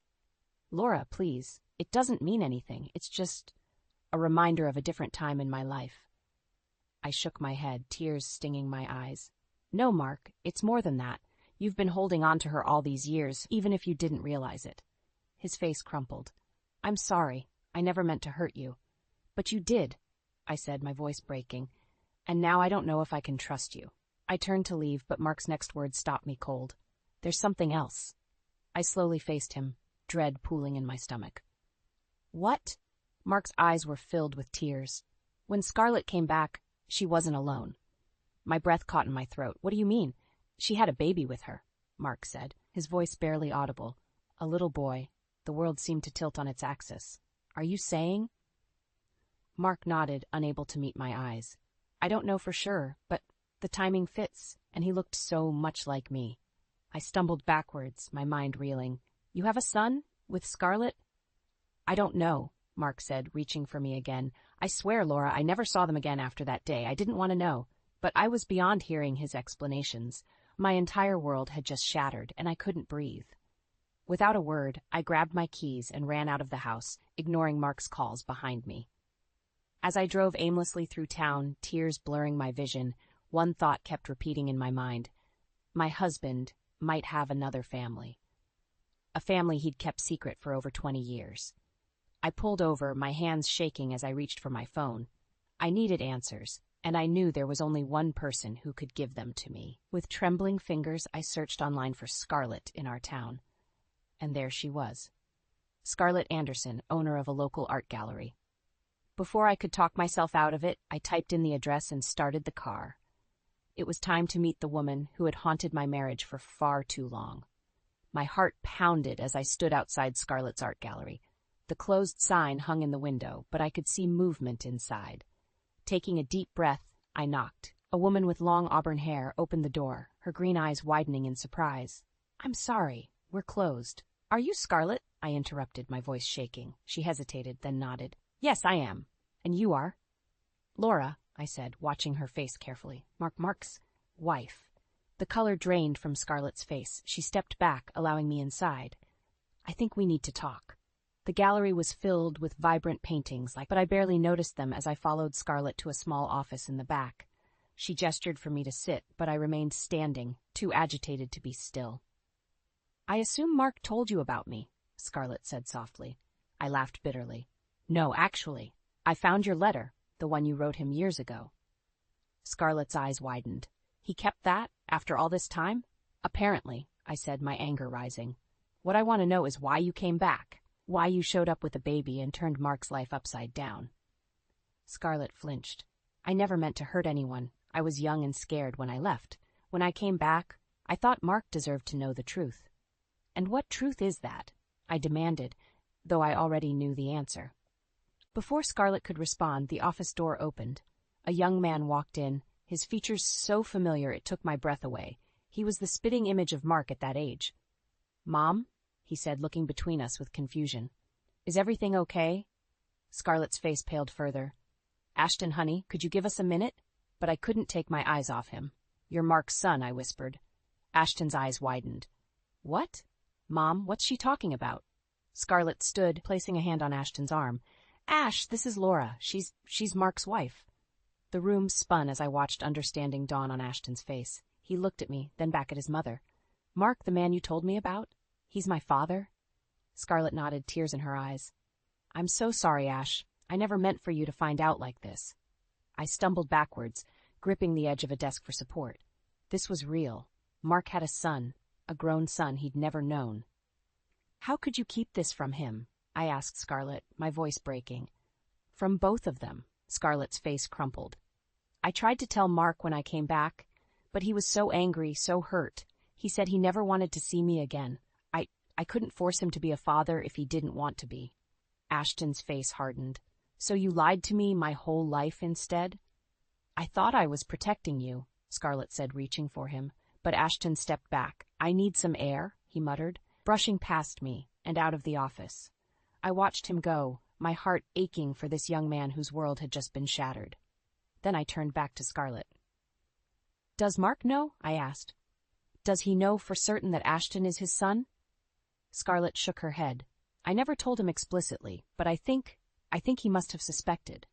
Laura, please. It doesn't mean anything. It's just a reminder of a different time in my life. I shook my head, tears stinging my eyes. No, Mark, it's more than that. You've been holding on to her all these years, even if you didn't realize it. His face crumpled. I'm sorry. I never meant to hurt you. But you did, I said, my voice breaking. And now I don't know if I can trust you. I turned to leave, but Mark's next words stopped me cold. There's something else. I slowly faced him, dread pooling in my stomach. What? Mark's eyes were filled with tears. When Scarlett came back, she wasn't alone. My breath caught in my throat. What do you mean? She had a baby with her, Mark said, his voice barely audible. A little boy. The world seemed to tilt on its axis. Are you saying? Mark nodded, unable to meet my eyes. I don't know for sure, but the timing fits, and he looked so much like me. I stumbled backwards, my mind reeling. You have a son? With Scarlett? I don't know, Mark said, reaching for me again. I swear, Laura, I never saw them again after that day. I didn't want to know. But I was beyond hearing his explanations. My entire world had just shattered, and I couldn't breathe. Without a word, I grabbed my keys and ran out of the house, ignoring Mark's calls behind me. As I drove aimlessly through town, tears blurring my vision, one thought kept repeating in my mind. My husband might have another family. A family he'd kept secret for over 20 years. I pulled over, my hands shaking as I reached for my phone. I needed answers, and I knew there was only one person who could give them to me. With trembling fingers, I searched online for Scarlett in our town. And there she was. Scarlett Anderson, owner of a local art gallery. Before I could talk myself out of it, I typed in the address and started the car. It was time to meet the woman who had haunted my marriage for far too long. My heart pounded as I stood outside Scarlett's art gallery. The closed sign hung in the window, but I could see movement inside. Taking a deep breath, I knocked. A woman with long auburn hair opened the door, her green eyes widening in surprise. I'm sorry, we're closed. Are you Scarlett? I interrupted, my voice shaking. She hesitated, then nodded. Yes, I am. And you are? Laura, I said, watching her face carefully. Mark's wife. The color drained from Scarlett's face. She stepped back, allowing me inside. I think we need to talk. The gallery was filled with vibrant paintings, but I barely noticed them as I followed Scarlett to a small office in the back. She gestured for me to sit, but I remained standing, too agitated to be still. I assume Mark told you about me, Scarlett said softly. I laughed bitterly. No, actually, I found your letter, the one you wrote him years ago. Scarlett's eyes widened. He kept that, after all this time? Apparently, I said, my anger rising. What I want to know is why you came back, why you showed up with a baby and turned Mark's life upside down. Scarlett flinched. I never meant to hurt anyone. I was young and scared when I left. When I came back, I thought Mark deserved to know the truth. And what truth is that? I demanded, though I already knew the answer. Before Scarlett could respond, the office door opened. A young man walked in, his features so familiar it took my breath away. He was the spitting image of Mark at that age. Mom? He said, looking between us with confusion. Is everything okay? Scarlett's face paled further. Ashton, honey, could you give us a minute? But I couldn't take my eyes off him. You're Mark's son, I whispered. Ashton's eyes widened. What? Mom, what's she talking about? Scarlett stood, placing a hand on Ashton's arm. Ash, this is Laura. She's Mark's wife. The room spun as I watched understanding dawn on Ashton's face. He looked at me, then back at his mother. Mark, the man you told me about? He's my father? Scarlett nodded, tears in her eyes. I'm so sorry, Ash. I never meant for you to find out like this. I stumbled backwards, gripping the edge of a desk for support. This was real. Mark had a son, a grown son he'd never known. How could you keep this from him? I asked Scarlett, my voice breaking. From both of them. Scarlett's face crumpled. I tried to tell Mark when I came back, but he was so angry, so hurt. He said he never wanted to see me again. I couldn't force him to be a father if he didn't want to be. Ashton's face hardened. So you lied to me my whole life instead? I thought I was protecting you, Scarlett said, reaching for him. But Ashton stepped back. I need some air, he muttered, brushing past me and out of the office. I watched him go, my heart aching for this young man whose world had just been shattered. Then I turned back to Scarlett. Does Mark know? I asked. Does he know for certain that Ashton is his son? Scarlett shook her head. I never told him explicitly, but I think he must have suspected.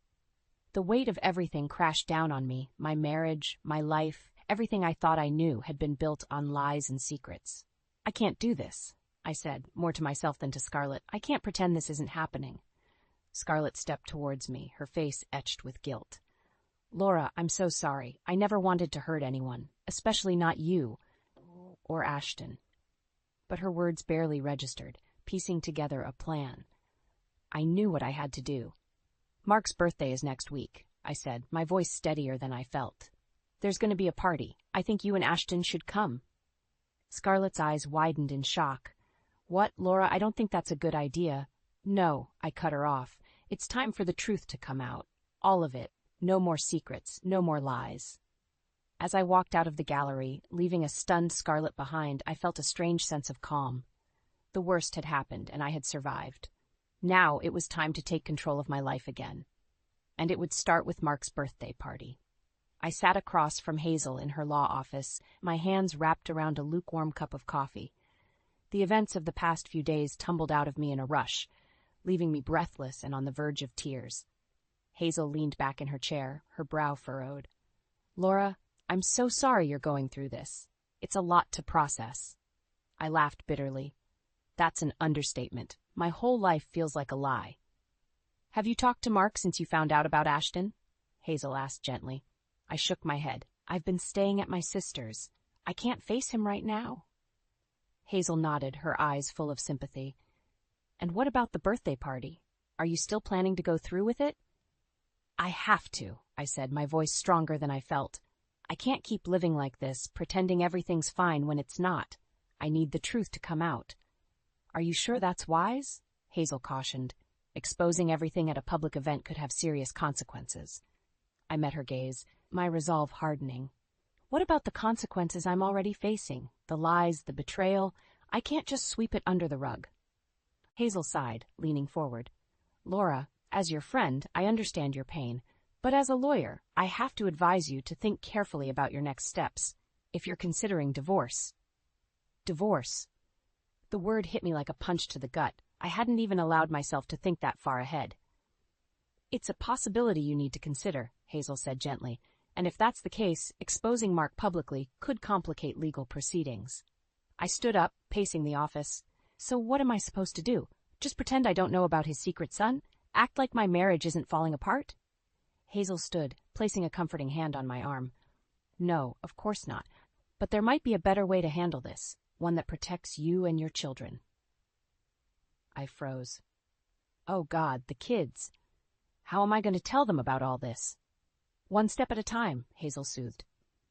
The weight of everything crashed down on me, my marriage, my life, everything I thought I knew had been built on lies and secrets. I can't do this, I said, more to myself than to Scarlett. I can't pretend this isn't happening. Scarlett stepped towards me, her face etched with guilt. Laura, I'm so sorry. I never wanted to hurt anyone, especially not you or Ashton. But her words barely registered, piecing together a plan. I knew what I had to do. Mark's birthday is next week, I said, my voice steadier than I felt. There's going to be a party. I think you and Ashton should come. Scarlett's eyes widened in shock. What, Laura? I don't think that's a good idea. No, I cut her off. It's time for the truth to come out. All of it. No more secrets, no more lies. As I walked out of the gallery, leaving a stunned Scarlett behind, I felt a strange sense of calm. The worst had happened, and I had survived. Now it was time to take control of my life again. And it would start with Mark's birthday party. I sat across from Hazel in her law office, my hands wrapped around a lukewarm cup of coffee. The events of the past few days tumbled out of me in a rush, leaving me breathless and on the verge of tears. Hazel leaned back in her chair, her brow furrowed. Laura, I'm so sorry you're going through this. It's a lot to process. I laughed bitterly. That's an understatement. My whole life feels like a lie. Have you talked to Mark since you found out about Ashton? Hazel asked gently. I shook my head. I've been staying at my sister's. I can't face him right now. Hazel nodded, her eyes full of sympathy. And what about the birthday party? Are you still planning to go through with it? I have to, I said, my voice stronger than I felt. I can't keep living like this, pretending everything's fine when it's not. I need the truth to come out. Are you sure that's wise? Hazel cautioned. Exposing everything at a public event could have serious consequences. I met her gaze, my resolve hardening. What about the consequences I'm already facing? The lies, the betrayal? I can't just sweep it under the rug. Hazel sighed, leaning forward. Laura, as your friend, I understand your pain. But as a lawyer, I have to advise you to think carefully about your next steps. If you're considering divorce. Divorce. The word hit me like a punch to the gut. I hadn't even allowed myself to think that far ahead. It's a possibility you need to consider, Hazel said gently, and if that's the case, exposing Mark publicly could complicate legal proceedings. I stood up, pacing the office. So what am I supposed to do? Just pretend I don't know about his secret son? Act like my marriage isn't falling apart? Hazel stood, placing a comforting hand on my arm. No, of course not. But there might be a better way to handle this, one that protects you and your children. I froze. Oh God, the kids. How am I going to tell them about all this? One step at a time, Hazel soothed.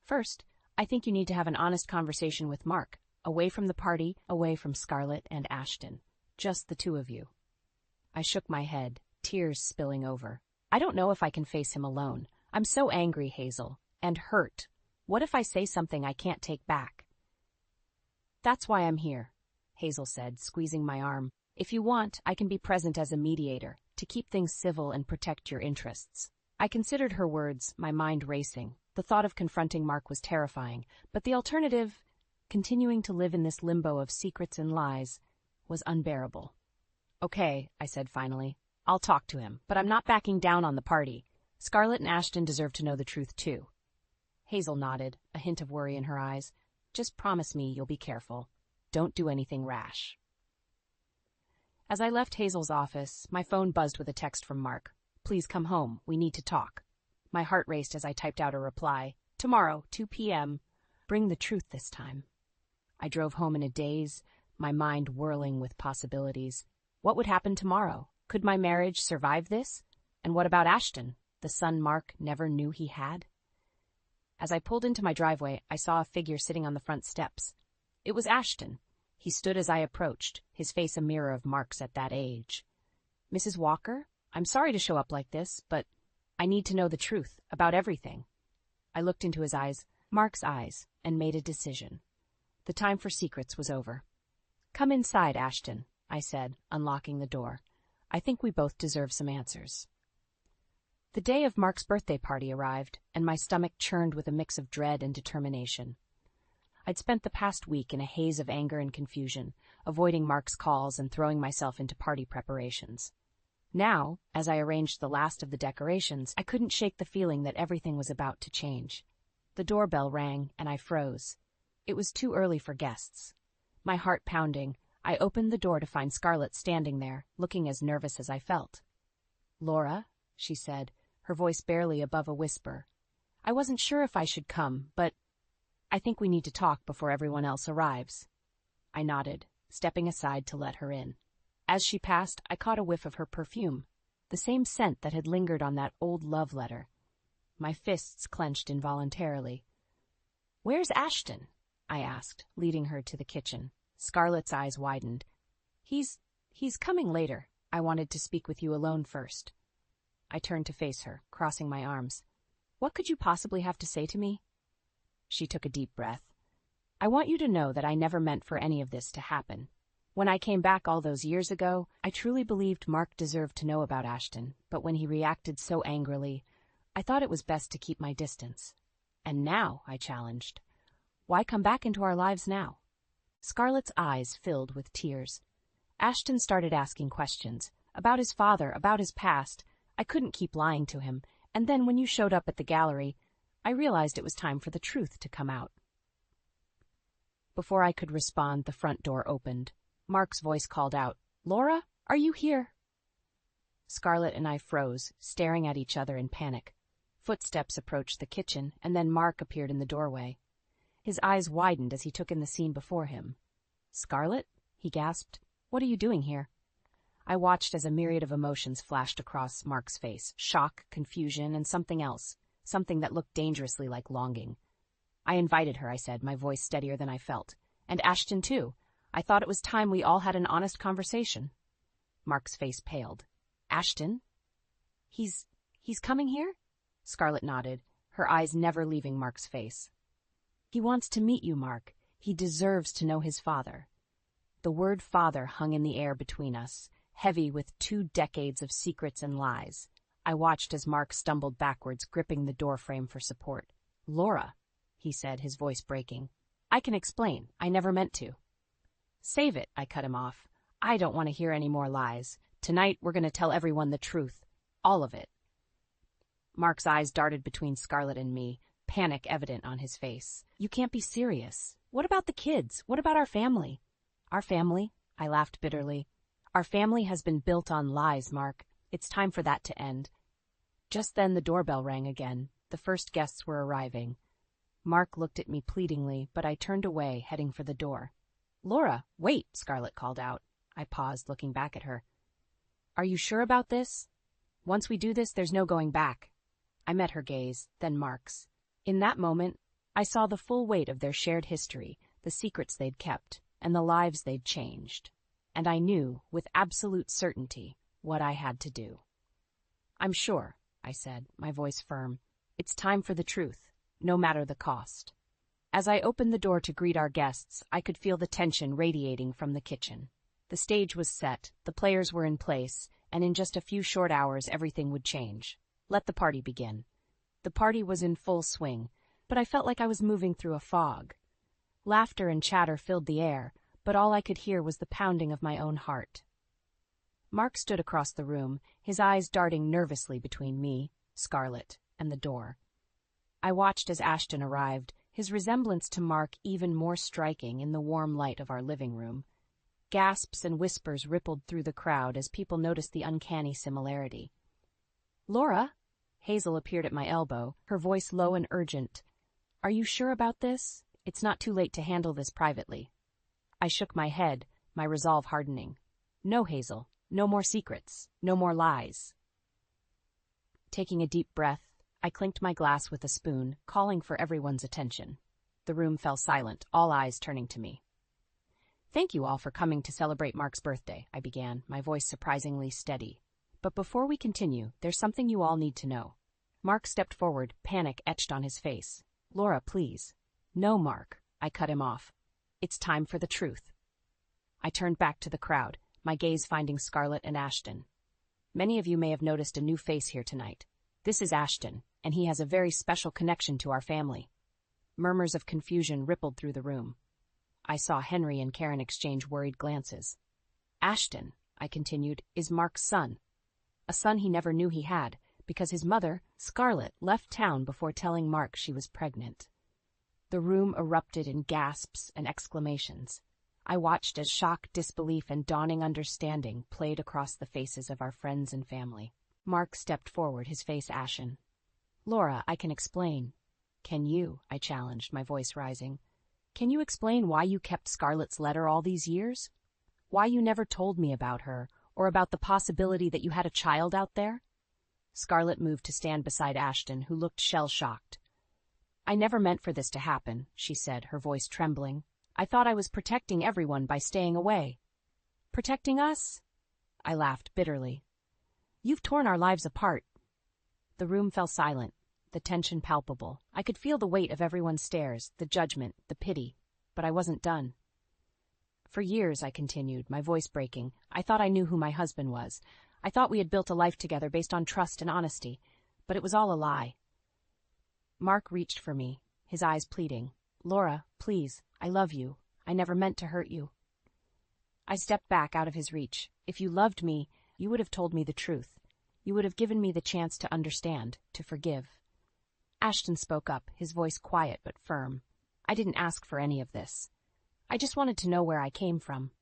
First, I think you need to have an honest conversation with Mark, away from the party, away from Scarlett and Ashton. Just the two of you. I shook my head, tears spilling over. I don't know if I can face him alone. I'm so angry, Hazel, and hurt. What if I say something I can't take back? That's why I'm here, Hazel said, squeezing my arm. If you want, I can be present as a mediator, to keep things civil and protect your interests. I considered her words, my mind racing. The thought of confronting Mark was terrifying, but the alternative, continuing to live in this limbo of secrets and lies, was unbearable. Okay, I said finally. I'll talk to him, but I'm not backing down on the party. Scarlett and Ashton deserve to know the truth, too. Hazel nodded, a hint of worry in her eyes. Just promise me you'll be careful. Don't do anything rash. As I left Hazel's office, my phone buzzed with a text from Mark. Please come home. We need to talk. My heart raced as I typed out a reply. Tomorrow, 2 p.m. Bring the truth this time. I drove home in a daze, my mind whirling with possibilities. What would happen tomorrow? Could my marriage survive this? And what about Ashton, the son Mark never knew he had? As I pulled into my driveway, I saw a figure sitting on the front steps. It was Ashton. He stood as I approached, his face a mirror of Mark's at that age. Mrs. Walker, I'm sorry to show up like this, but I need to know the truth about everything. I looked into his eyes, Mark's eyes, and made a decision. The time for secrets was over. Come inside, Ashton, I said, unlocking the door. I think we both deserve some answers. The day of Mark's birthday party arrived, and my stomach churned with a mix of dread and determination. I'd spent the past week in a haze of anger and confusion, avoiding Mark's calls and throwing myself into party preparations. Now, as I arranged the last of the decorations, I couldn't shake the feeling that everything was about to change. The doorbell rang, and I froze. It was too early for guests. My heart pounding, I opened the door to find Scarlett standing there, looking as nervous as I felt. "Laura," she said, her voice barely above a whisper. "I wasn't sure if I should come, but I think we need to talk before everyone else arrives." I nodded, stepping aside to let her in. As she passed, I caught a whiff of her perfume, the same scent that had lingered on that old love letter. My fists clenched involuntarily. "Where's Ashton?" I asked, leading her to the kitchen. Scarlett's eyes widened. He's coming later. I wanted to speak with you alone first." I turned to face her, crossing my arms. "What could you possibly have to say to me?" She took a deep breath. "I want you to know that I never meant for any of this to happen. When I came back all those years ago, I truly believed Mark deserved to know about Ashton, but when he reacted so angrily, I thought it was best to keep my distance. And now," I challenged, "why come back into our lives now?" Scarlett's eyes filled with tears. Ashton started asking questions about his father, about his past. I couldn't keep lying to him, and then when you showed up at the gallery, I realized it was time for the truth to come out. Before I could respond, the front door opened. Mark's voice called out, "Laura, are you here?" Scarlett and I froze, staring at each other in panic. Footsteps approached the kitchen, and then Mark appeared in the doorway. His eyes widened as he took in the scene before him. "Scarlett?" he gasped. "What are you doing here?" I watched as a myriad of emotions flashed across Mark's face, shock, confusion, and something else, something that looked dangerously like longing. "I invited her," I said, my voice steadier than I felt. "And Ashton, too. I thought it was time we all had an honest conversation." Mark's face paled. "Ashton? He's coming here?" Scarlett nodded, her eyes never leaving Mark's face. "He wants to meet you, Mark. He deserves to know his father." The word father hung in the air between us, heavy with 2 decades of secrets and lies. I watched as Mark stumbled backwards, gripping the doorframe for support. "Laura," he said, his voice breaking. "I can explain. I never meant to." "Save it," I cut him off. "I don't want to hear any more lies. Tonight we're going to tell everyone the truth. All of it." Mark's eyes darted between Scarlett and me, panic evident on his face. "You can't be serious. What about the kids? What about our family?" "Our family?" I laughed bitterly. "Our family has been built on lies, Mark. It's time for that to end." Just then the doorbell rang again. The first guests were arriving. Mark looked at me pleadingly, but I turned away, heading for the door. "Laura, wait," Scarlett called out. I paused, looking back at her. "Are you sure about this? Once we do this, there's no going back." I met her gaze, then Mark's. In that moment, I saw the full weight of their shared history, the secrets they'd kept, and the lives they'd changed. And I knew, with absolute certainty, what I had to do. "I'm sure," I said, my voice firm. "It's time for the truth, no matter the cost." As I opened the door to greet our guests, I could feel the tension radiating from the kitchen. The stage was set, the players were in place, and in just a few short hours everything would change. Let the party begin. The party was in full swing, but I felt like I was moving through a fog. Laughter and chatter filled the air, but all I could hear was the pounding of my own heart. Mark stood across the room, his eyes darting nervously between me, Scarlett, and the door. I watched as Ashton arrived, his resemblance to Mark even more striking in the warm light of our living room. Gasps and whispers rippled through the crowd as people noticed the uncanny similarity. "Laura?" Hazel appeared at my elbow, her voice low and urgent. "Are you sure about this? It's not too late to handle this privately." I shook my head, my resolve hardening. "No, Hazel. No more secrets. No more lies." Taking a deep breath, I clinked my glass with a spoon, calling for everyone's attention. The room fell silent, all eyes turning to me. "Thank you all for coming to celebrate Mark's birthday," I began, my voice surprisingly steady. "But before we continue, there's something you all need to know." Mark stepped forward, panic etched on his face. "Laura, please." "No, Mark," I cut him off. "It's time for the truth." I turned back to the crowd, my gaze finding Scarlett and Ashton. "Many of you may have noticed a new face here tonight. This is Ashton, and he has a very special connection to our family." Murmurs of confusion rippled through the room. I saw Henry and Karen exchange worried glances. "Ashton," I continued, "is Mark's son. A son he never knew he had, because his mother, Scarlett, left town before telling Mark she was pregnant." The room erupted in gasps and exclamations. I watched as shock, disbelief, and dawning understanding played across the faces of our friends and family. Mark stepped forward, his face ashen. "Laura, I can explain." "Can you?" I challenged, my voice rising. "Can you explain why you kept Scarlett's letter all these years? Why you never told me about her, or about the possibility that you had a child out there?" Scarlett moved to stand beside Ashton, who looked shell-shocked. "I never meant for this to happen," she said, her voice trembling. "I thought I was protecting everyone by staying away." "Protecting us?" I laughed bitterly. "You've torn our lives apart." The room fell silent, the tension palpable. I could feel the weight of everyone's stares, the judgment, the pity, but I wasn't done. "For years," I continued, my voice breaking, "I thought I knew who my husband was. I thought we had built a life together based on trust and honesty, but it was all a lie." Mark reached for me, his eyes pleading. "Laura, please, I love you. I never meant to hurt you." I stepped back out of his reach. "If you loved me, you would have told me the truth. You would have given me the chance to understand, to forgive." Ashton spoke up, his voice quiet but firm. "I didn't ask for any of this. I just wanted to know where I came from."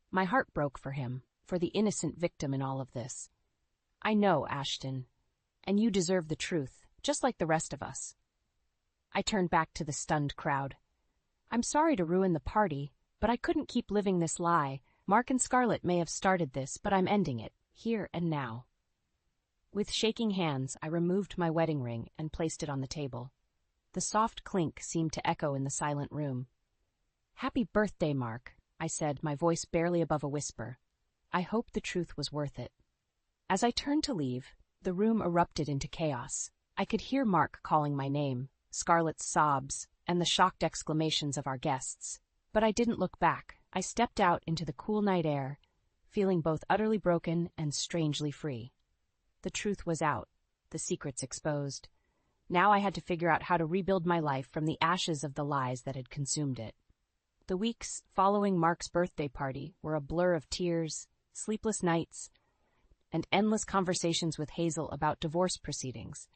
My heart broke for him, for the innocent victim in all of this. "I know, Ashton, and you deserve the truth, just like the rest of us." I turned back to the stunned crowd. "I'm sorry to ruin the party, but I couldn't keep living this lie. Mark and Scarlett may have started this, but I'm ending it, here and now." With shaking hands, I removed my wedding ring and placed it on the table. The soft clink seemed to echo in the silent room. "Happy birthday, Mark," I said, my voice barely above a whisper. I hoped the truth was worth it. As I turned to leave, the room erupted into chaos. I could hear Mark calling my name, Scarlett's sobs, and the shocked exclamations of our guests. But I didn't look back. I stepped out into the cool night air, feeling both utterly broken and strangely free. The truth was out, the secrets exposed. Now I had to figure out how to rebuild my life from the ashes of the lies that had consumed it. The weeks following Mark's birthday party were a blur of tears, sleepless nights, and endless conversations with Hazel about divorce proceedings.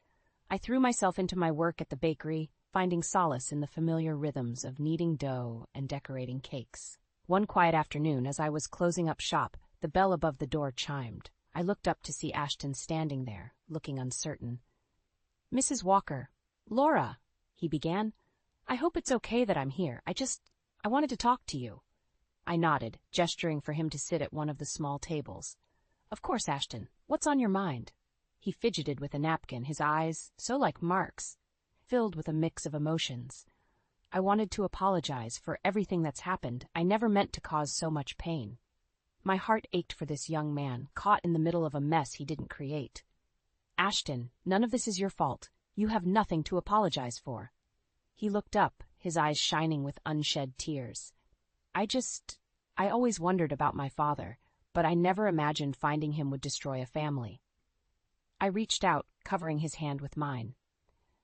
I threw myself into my work at the bakery, finding solace in the familiar rhythms of kneading dough and decorating cakes. One quiet afternoon, as I was closing up shop, the bell above the door chimed. I looked up to see Ashton standing there, looking uncertain. "Mrs. Walker." "Laura," he began. "I hope it's okay that I'm here. I wanted to talk to you." I nodded, gesturing for him to sit at one of the small tables. "Of course, Ashton. What's on your mind?" He fidgeted with a napkin, his eyes, so like Mark's, filled with a mix of emotions. "I wanted to apologize for everything that's happened. I never meant to cause so much pain." My heart ached for this young man, caught in the middle of a mess he didn't create. "Ashton, none of this is your fault. You have nothing to apologize for." He looked up, his eyes shining with unshed tears. I always wondered about my father, but I never imagined finding him would destroy a family." I reached out, covering his hand with mine.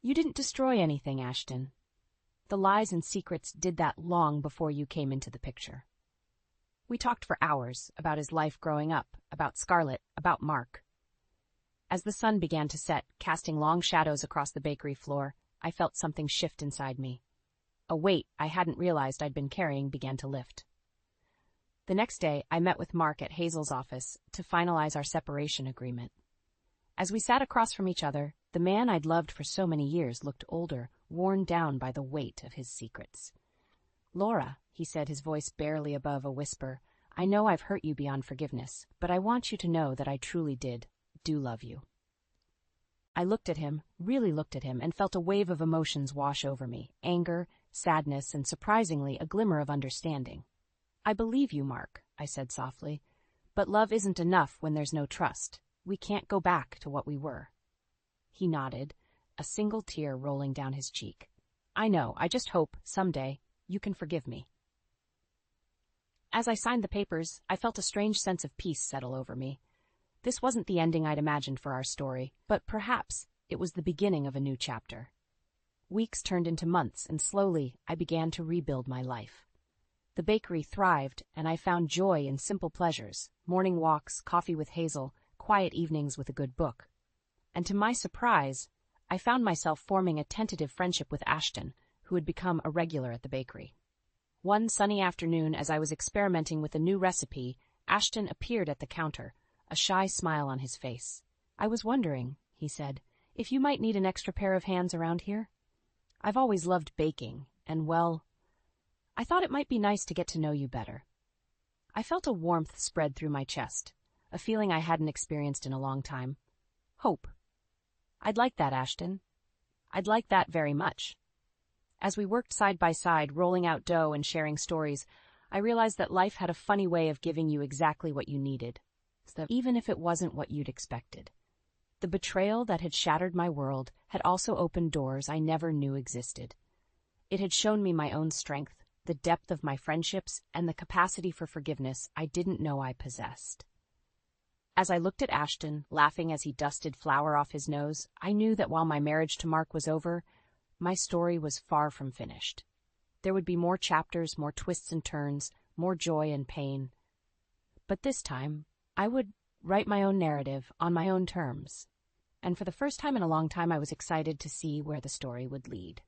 "You didn't destroy anything, Ashton. The lies and secrets did that long before you came into the picture." We talked for hours about his life growing up, about Scarlett, about Mark. As the sun began to set, casting long shadows across the bakery floor, I felt something shift inside me. A weight I hadn't realized I'd been carrying began to lift. The next day, I met with Mark at Hazel's office to finalize our separation agreement. As we sat across from each other, The man I'd loved for so many years looked older, worn down by the weight of his secrets. "Laura," he said, his voice barely above a whisper, "I know I've hurt you beyond forgiveness, but I want you to know that I truly do love you." I looked at him, really looked at him, and felt a wave of emotions wash over me, anger, sadness, and surprisingly, a glimmer of understanding. "I believe you, Mark," I said softly, "but love isn't enough when there's no trust. We can't go back to what we were." He nodded, a single tear rolling down his cheek. "I know, I just hope, someday, you can forgive me." As I signed the papers, I felt a strange sense of peace settle over me. This wasn't the ending I'd imagined for our story, but perhaps it was the beginning of a new chapter. Weeks turned into months, and slowly I began to rebuild my life. The bakery thrived, and I found joy in simple pleasures, morning walks, coffee with Hazel, quiet evenings with a good book. And to my surprise, I found myself forming a tentative friendship with Ashton, who had become a regular at the bakery. One sunny afternoon, as I was experimenting with a new recipe, Ashton appeared at the counter, a shy smile on his face. "I was wondering," he said, "if you might need an extra pair of hands around here. I've always loved baking, and, well, I thought it might be nice to get to know you better." I felt a warmth spread through my chest, a feeling I hadn't experienced in a long time. Hope. "I'd like that, Ashton. I'd like that very much." As we worked side by side, rolling out dough and sharing stories, I realized that life had a funny way of giving you exactly what you needed, even if it wasn't what you'd expected. The betrayal that had shattered my world had also opened doors I never knew existed. It had shown me my own strength, the depth of my friendships, and the capacity for forgiveness I didn't know I possessed. As I looked at Ashton, laughing as he dusted flour off his nose, I knew that while my marriage to Mark was over, my story was far from finished. There would be more chapters, more twists and turns, more joy and pain. But this time, I would write my own narrative on my own terms. And for the first time in a long time, I was excited to see where the story would lead.